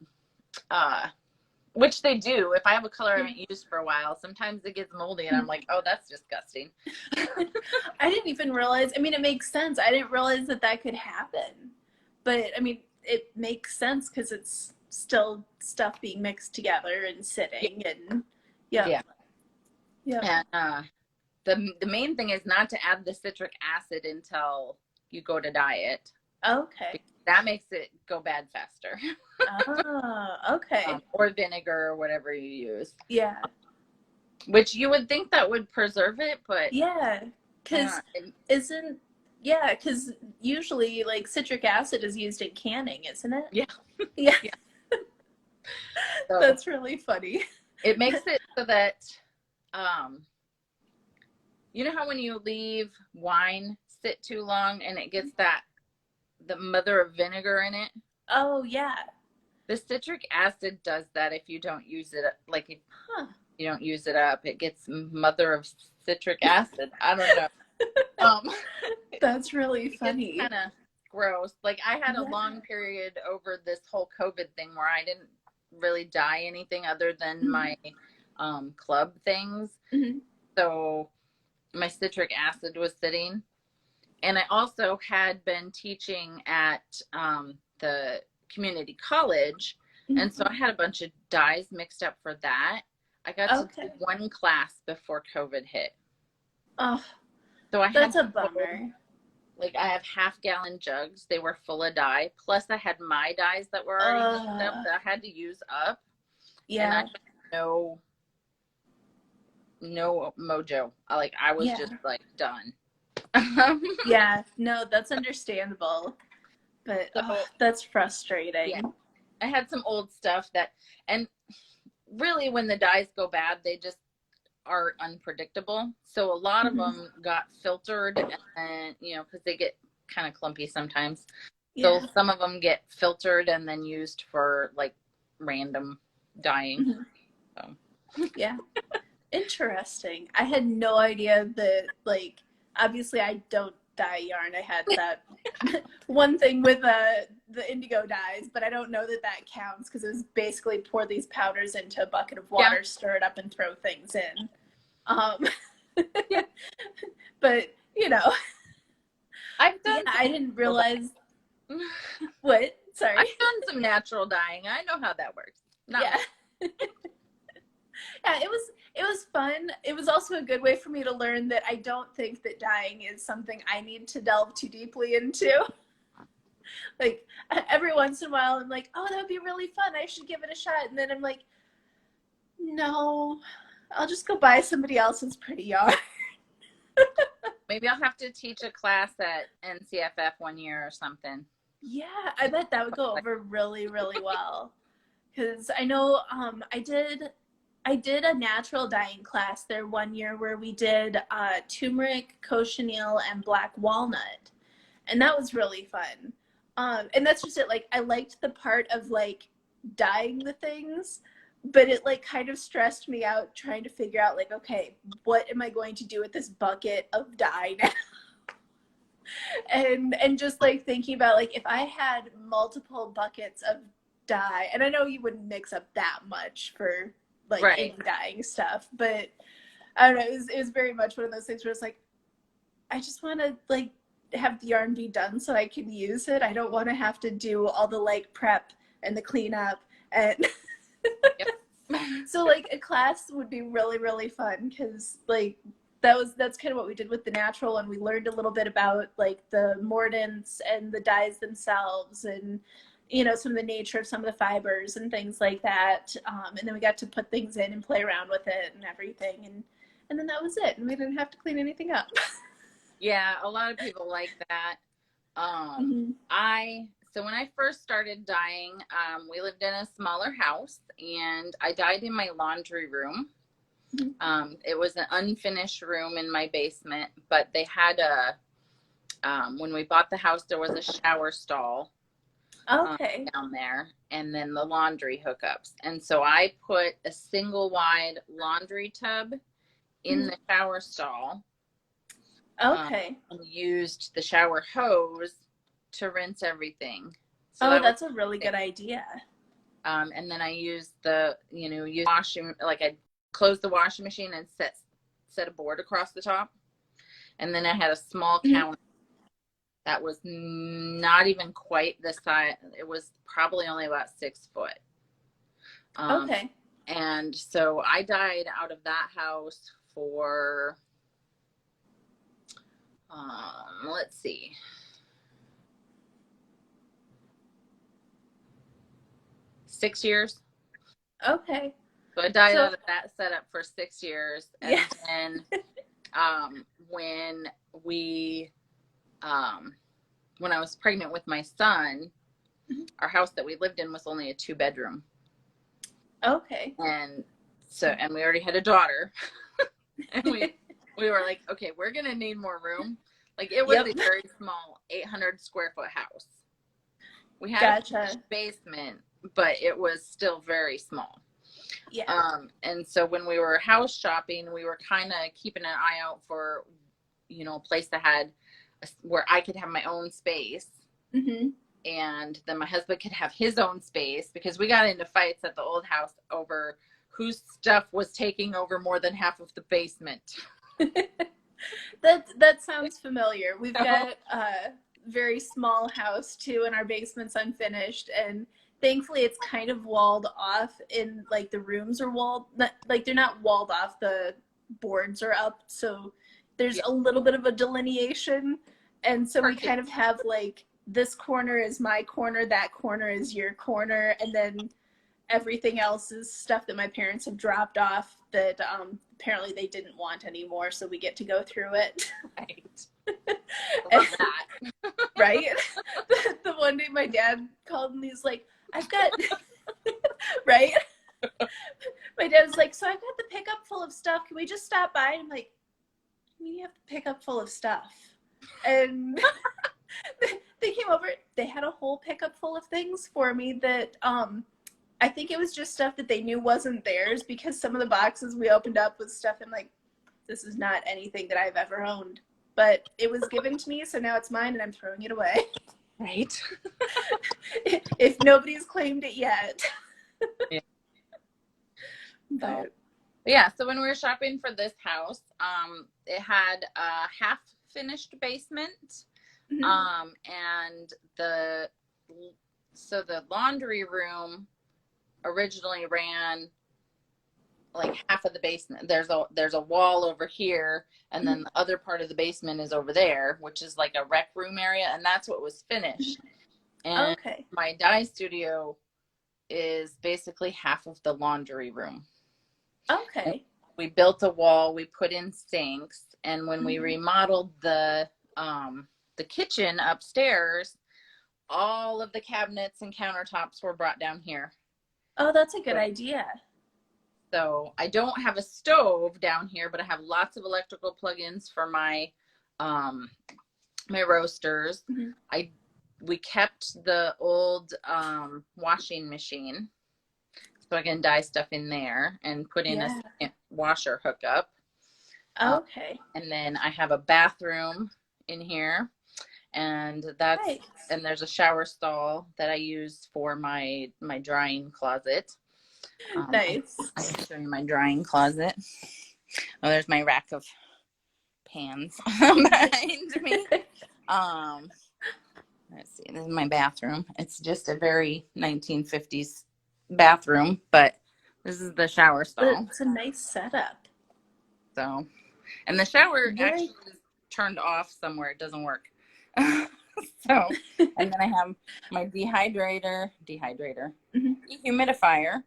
which they do. If I have a color I haven't used for a while, sometimes it gets moldy, and I'm like, oh, that's disgusting. I didn't even realize, I mean, it makes sense. I didn't realize that could happen. But, I mean, it makes sense because it's still stuff being mixed together and sitting. And, yeah. And the main thing is not to add the citric acid until you go to dye it. Okay. That makes it go bad faster. Oh, okay. Or vinegar or whatever you use. Yeah. Which you would think that would preserve it, but yeah, because because usually like citric acid is used in canning, isn't it? Yeah. So that's really funny. It makes it so that you know how when you leave wine sit too long and it gets the mother of vinegar in it? Oh yeah. The citric acid does that if you don't use it, like if you don't use it up, it gets mother of citric acid. I don't know. That's really funny. Kind of gross. Like I had a long period over this whole COVID thing where I didn't really dye anything other than my club things. So my citric acid was sitting. And I also had been teaching at the community college. And so I had a bunch of dyes mixed up for that. I got to do one class before COVID hit. Oh, so I that's had a bummer. Like I have half-gallon jugs. They were full of dye. Plus I had my dyes that were already used up that I had to use up. Yeah. And I had no mojo. I was just like done. Yeah, no, that's understandable. But that's frustrating. Yeah. I had some old stuff and really when the dyes go bad, they just are unpredictable. So a lot of them got filtered and, because they get kind of clumpy sometimes. So some of them get filtered and then used for like random dyeing. So. Yeah. Interesting. I had no idea that, like, obviously I don't dye yarn. I had that one thing with the indigo dyes, but I don't know that counts because it was basically pour these powders into a bucket of water, stir it up, and throw things in. But I've done. I didn't realize. What? Sorry. I've done some natural dyeing. I know how that works. Yeah, it was fun. It was also a good way for me to learn that I don't think that dyeing is something I need to delve too deeply into. Like every once in a while, I'm like, oh, that would be really fun. I should give it a shot. And then I'm like, no, I'll just go buy somebody else's pretty yarn. Maybe I'll have to teach a class at NCFF one year or something. Yeah, I bet that would go over really, really well. Because I know I did a natural dyeing class there one year where we did turmeric, cochineal, and black walnut. And that was really fun. And that's just it. Like, I liked the part of, like, dyeing the things, but it, like, kind of stressed me out trying to figure out, like, okay, what am I going to do with this bucket of dye now? and just, like, thinking about, like, if I had multiple buckets of dye, and I know you wouldn't mix up that much for, like, any dyeing stuff, but I don't know, it was very much one of those things where it's like, I just want to, like, have the yarn be done so I can use it. I don't want to have to do all the, like, prep and the cleanup and so, like, a class would be really, really fun because, like, that's kind of what we did with the natural, and we learned a little bit about, like, the mordants and the dyes themselves and some of the nature of some of the fibers and things like that, and then we got to put things in and play around with it and everything, and then that was it, and we didn't have to clean anything up. Yeah, a lot of people like that. So when I first started dyeing, we lived in a smaller house, and I dyed in my laundry room. It was an unfinished room in my basement, but they had when we bought the house, there was a shower stall down there, and then the laundry hookups. And so I put a single wide laundry tub in the shower stall. And used the shower hose to rinse everything. So that's a really good idea. And then I used washing, like, I closed the washing machine and set a board across the top. And then I had a small counter that was not even quite the size. It was probably only about 6 foot. And so I dyed out of that house for, let's see, 6 years. So I dyed out of that setup for 6 years. And then when I was pregnant with my son, our house that we lived in was only a 2-bedroom. And we already had a daughter. And we were like, okay, we're going to need more room. Like, it was a very small 800 square foot house. We had a basement, but it was still very small. And so when we were house shopping, we were kind of keeping an eye out for, a place that had where I could have my own space. And then my husband could have his own space, because we got into fights at the old house over whose stuff was taking over more than half of the basement. That sounds familiar. We've got very small house too, and our basement's unfinished, and thankfully it's kind of walled off. In like the rooms are walled, like they're not walled off, the boards are up, so there's a little bit of a delineation, and so we kind of have like this corner is my corner, that corner is your corner, and then everything else is stuff that my parents have dropped off that apparently they didn't want anymore, so we get to go through it. Right. Love that. Right? The one day my dad called and he's like, I've got, right? My dad was like, so I've got the pickup full of stuff. Can we just stop by? And I'm like, I mean, you have the pickup full of stuff. And they came over. They had a whole pickup full of things for me that I think it was just stuff that they knew wasn't theirs, because some of the boxes we opened up with stuff and like, this is not anything that I've ever owned. But it was given to me, so now it's mine and I'm throwing it away. Right. If nobody's claimed it yet. Yeah. But yeah, so when we were shopping for this house, it had a half finished basement. mm-hmm. And the laundry room originally ran like half of the basement. There's a wall over here, and then the other part of the basement is over there, which is like a rec room area, and that's what was finished. And my dye studio is basically half of the laundry room. Okay. And we built a wall, we put in sinks, and when we remodeled the kitchen upstairs, all of the cabinets and countertops were brought down here. Oh, that's a good idea. So I don't have a stove down here, but I have lots of electrical plugins for my my roasters. Mm-hmm. We kept the old washing machine, so I can dye stuff in there and put in a washer hookup. Okay. And then I have a bathroom in here, and that's nice. And there's a shower stall that I use for my drying closet. Nice. I can show you my drying closet. Oh, there's my rack of pans behind me. Let's see. This is my bathroom. It's just a very 1950s bathroom, but this is the shower stall. It's a nice setup. So, and the shower actually is turned off somewhere. It doesn't work. So, and then I have my dehydrator, dehumidifier,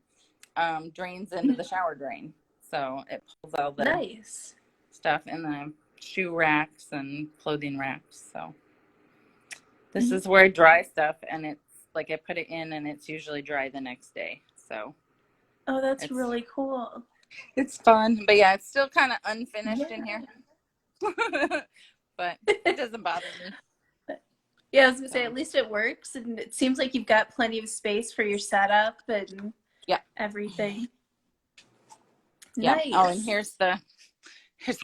drains into the shower drain. So it pulls all the stuff, and then I have shoe racks and clothing racks. So this is where I dry stuff, and it's like I put it in and it's usually dry the next day. So that's really cool. It's fun, but yeah, it's still kind of unfinished in here. But it doesn't bother me. Yeah, I was gonna say, at least it works, and it seems like you've got plenty of space for your setup and everything. Yeah. Nice. Oh, and here's the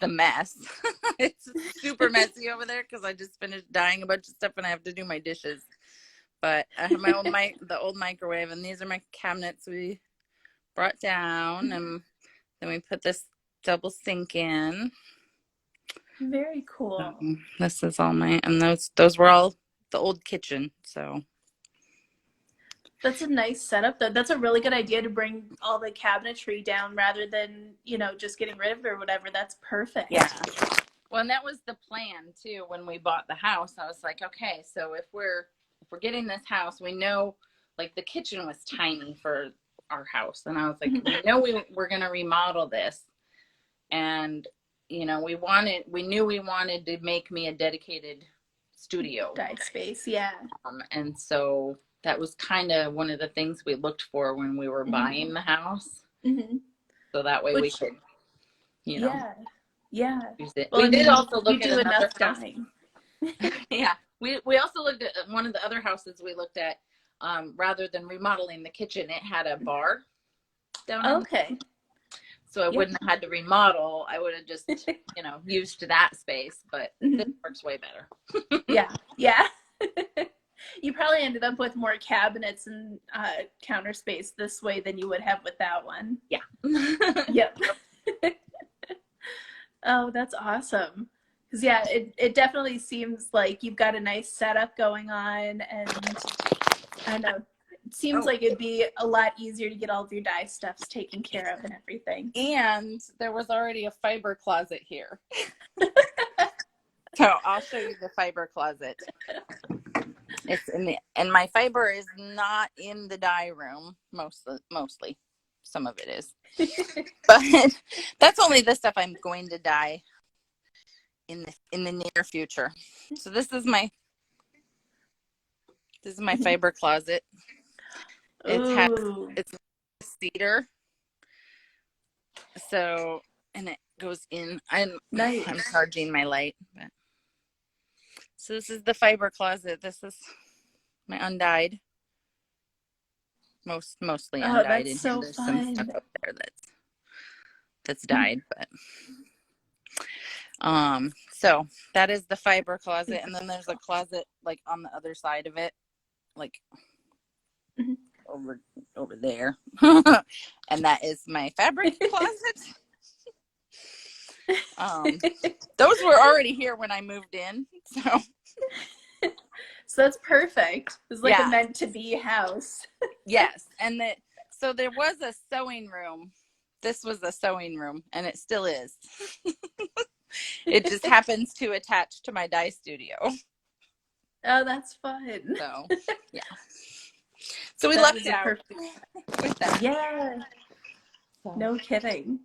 mess. It's super messy over there because I just finished dyeing a bunch of stuff and I have to do my dishes. But I have my old the old microwave, and these are my cabinets we brought down, and then we put this double sink in. Very cool. So this is all and those were all the old kitchen. So that's a nice setup. That's a really good idea to bring all the cabinetry down rather than, just getting rid of it or whatever. That's perfect. Yeah. Well, and that was the plan too when we bought the house. I was like, okay, so if we're getting this house, we know, like, the kitchen was tiny for our house, and I was like, we know we're gonna remodel this, and we knew we wanted to make me a dedicated studio dye space. Yeah. And so that was kind of one of the things we looked for when we were buying the house. So that way we could, use it. Well, we did also look at another house. Yeah. We also looked at one of the other houses we looked at. Rather than remodeling the kitchen, it had a bar down in so I wouldn't have had to remodel. I would have just, used that space, but this works way better. Yeah. You probably ended up with more cabinets and counter space this way than you would have with that one. Yeah. Yep. Oh, that's awesome. Because yeah, it definitely seems like you've got a nice setup going on, and I don't know, it seems Oh, like it'd be a lot easier to get all of your dye stuffs taken care of and everything. and there was already a fiber closet here. So I'll show you the fiber closet. It's in the, and my fiber is not in the dye room, mostly. Some of it is. But that's only the stuff I'm going to dye in the near future. So this is my fiber closet. Ooh, It's cedar. So, and it goes in. I'm nice. charging my light. But. So this is the fiber closet. This is my undyed. Mostly Oh, undyed in that's here. so There's some stuff fun. up there that's dyed, but so that is the fiber closet, and then there's a closet like on the other side of it, like over there. And that is my fabric closet. Those were already here when I moved in, so So that's perfect. It's like a yeah. meant to be house. Yes, and so there was a sewing room. This was a sewing room, and it still is. It just happens to attach to my dye studio. Oh, that's fun. So yeah. So we That lucked is a out perfect. with that. Yeah. So. No kidding.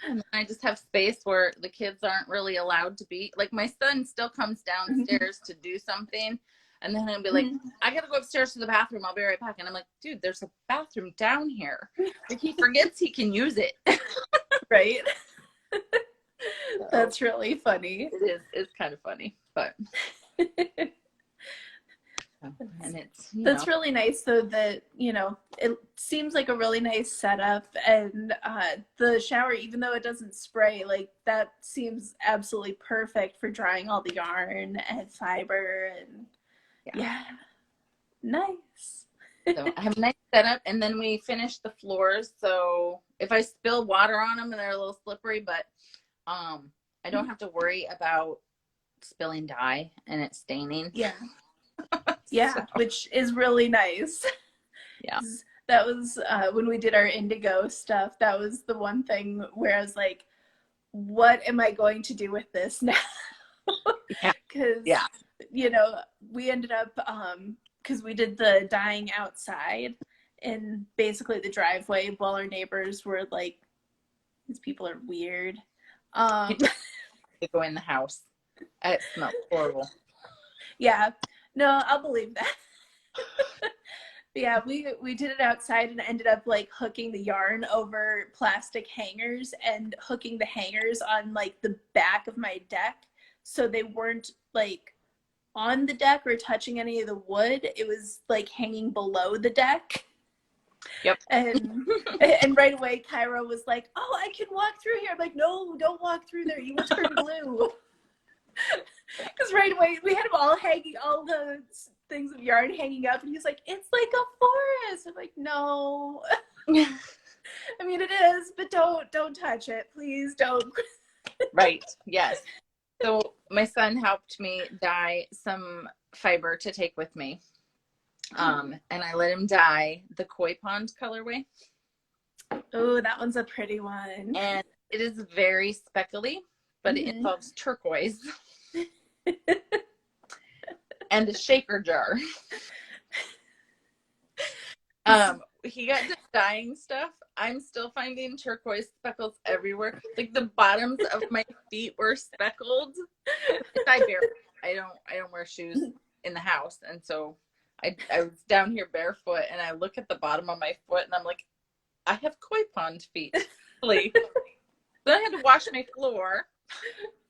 And then I just have space where the kids aren't really allowed to be. Like my son still comes downstairs to do something, and then he'll be like, I gotta go upstairs to the bathroom. I'll be right back. And I'm like, dude, there's a bathroom down here. Like he forgets he can use it. Right? So, that's really funny. it's kind of funny, but and it's that's really nice though that it seems like a really nice setup, and the shower, even though it doesn't spray, like that seems absolutely perfect for drying all the yarn and fiber, and yeah nice. So I have a nice setup, and then we finished the floors, so if I spill water on them and they're a little slippery, but I don't have to worry about spilling dye and it staining. Yeah, So. which is really nice. Yeah. That was when we did our indigo stuff. That was the one thing where I was like, what am I going to do with this now? Because, we ended up, because we did the dyeing outside in basically the driveway while our neighbors were like, these people are weird. To go in the house. It smelled horrible. Yeah. No, I'll believe that. Yeah, we did it outside and ended up like hooking the yarn over plastic hangers and hooking the hangers on like the back of my deck, so they weren't like on the deck or touching any of the wood. It was like hanging below the deck. Yep. And right away Kyra was like, oh, I can walk through here. I'm like, no, don't walk through there, you will turn blue. Because right away we had them all hanging, all the things of yarn hanging up, and he's like, it's like a forest. I'm like, no. I mean, it is, but don't touch it, please don't. Right. Yes. So my son helped me dye some fiber to take with me, and I let him dye the koi pond colorway. Oh, that one's a pretty one, and it is very speckly, but it involves turquoise. And a shaker jar. He got to dyeing stuff. I'm still finding turquoise speckles everywhere. Like the bottoms of my feet were speckled. I don't wear shoes in the house, and so I was down here barefoot, and I look at the bottom of my foot, and I'm like, I have koi pond feet. Like, then I had to wash my floor.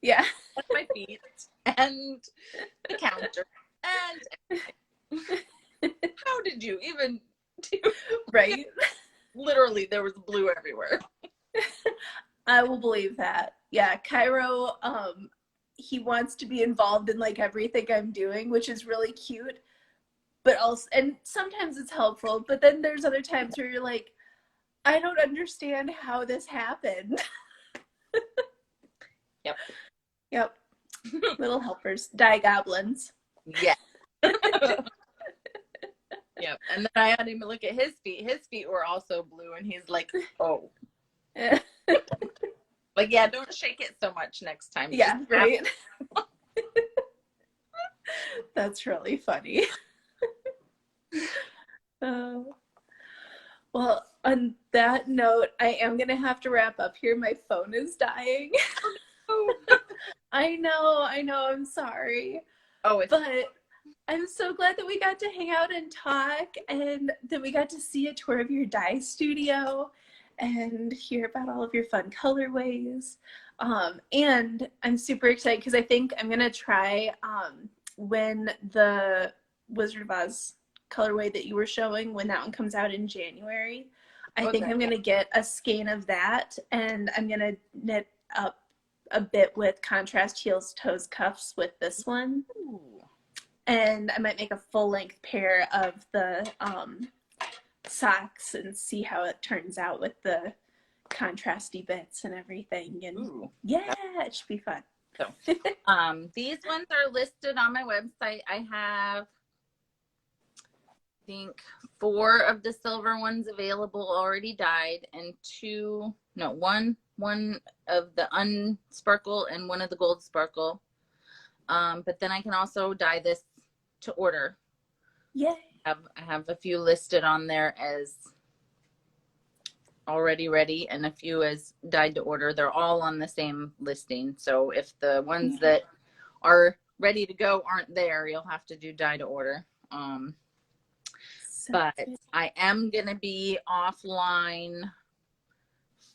Yeah. And my feet and the counter and everything. How did you even do? Right. Literally, there was blue everywhere. I will believe that. Yeah, Cairo, he wants to be involved in like everything I'm doing, which is really cute. But also, and sometimes it's helpful, but then there's other times where you're like, I don't understand how this happened. Yep. Yep. Little helpers, dye goblins. Yeah. Yep. And then I had him look at his feet. His feet were also blue, and he's like, "Oh." Like, yeah, don't shake it so much next time. Yeah, right. That's really funny. Well, on that note, I am gonna have to wrap up here. My phone is dying. I know, I'm sorry. Oh, but I'm so glad that we got to hang out and talk, and that we got to see a tour of your dye studio and hear about all of your fun colorways. And I'm super excited because I think I'm gonna try when the Wizard of Oz colorway that you were showing, when that one comes out in January. I think I'm gonna get a skein of that, and I'm gonna knit up a bit with contrast heels, toes, cuffs with this one. Ooh. And I might make a full-length pair of the socks and see how it turns out with the contrasty bits and everything. And Ooh. yeah, it should be fun. So, these ones are listed on my website. I have, I think, 4 of the silver ones available already dyed, and one of the unsparkle and one of the gold sparkle. But then I can also dye this to order. Yay. I have a few listed on there as already ready, and a few as dyed to order. They're all on the same listing. So if the ones that are ready to go aren't there, you'll have to do dye to order. But I am going to be offline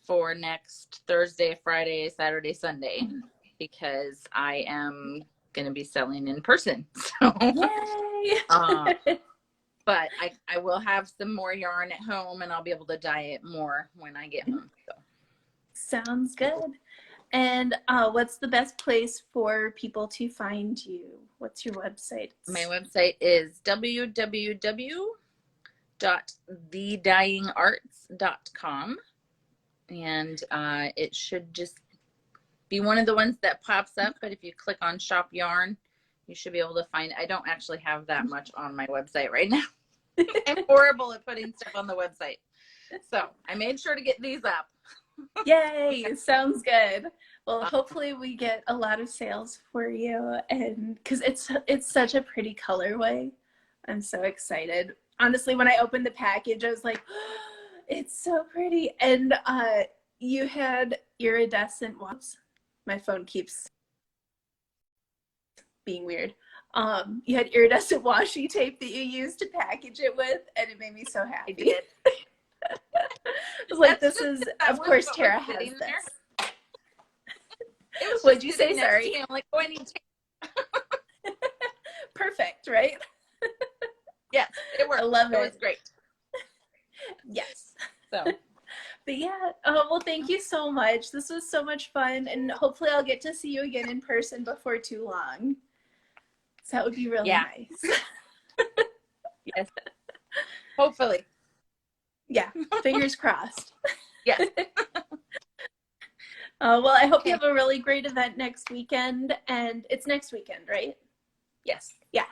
for next Thursday, Friday, Saturday, Sunday, because I am going to be selling in person. So, yay! but I will have some more yarn at home, and I'll be able to dye it more when I get home. So. Sounds good. And what's the best place for people to find you? What's your website? My website is www.thedyeingarts.com, and it should just be one of the ones that pops up. But if you click on shop yarn, you should be able to find. I don't actually have that much on my website right now. I'm horrible at putting stuff on the website, so I made sure to get these up. Yay! Sounds good. Well, hopefully we get a lot of sales for you, and because it's such a pretty colorway. I'm so excited. Honestly, when I opened the package, I was like, oh, it's so pretty. And you had iridescent wasps. My phone keeps being weird. You had iridescent washi tape that you used to package it with, and it made me so happy. I did. I was like, this is, of course, Tara has this. What'd you say? Sorry. I'm like, oh, I need tape. Perfect, right? Yes, it worked. I love it. It was great. Yes. So. But yeah, well, thank you so much. This was so much fun, and hopefully I'll get to see you again in person before too long. So that would be really nice. Yes. Hopefully. Yeah, fingers crossed. Yes. Well, I hope you have a really great event next weekend, and it's next weekend, right? Yes. Yeah.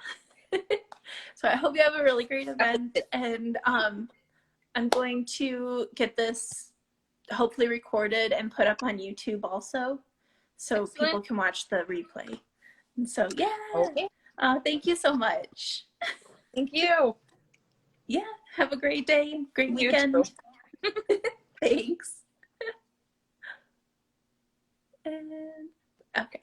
So I hope you have a really great event, and I'm going to get this hopefully recorded and put up on YouTube also, so Excellent. People can watch the replay. And so, yeah. Okay. Thank you so much. Thank you. Yeah. Have a great day. Great weekend. Thanks. And, okay.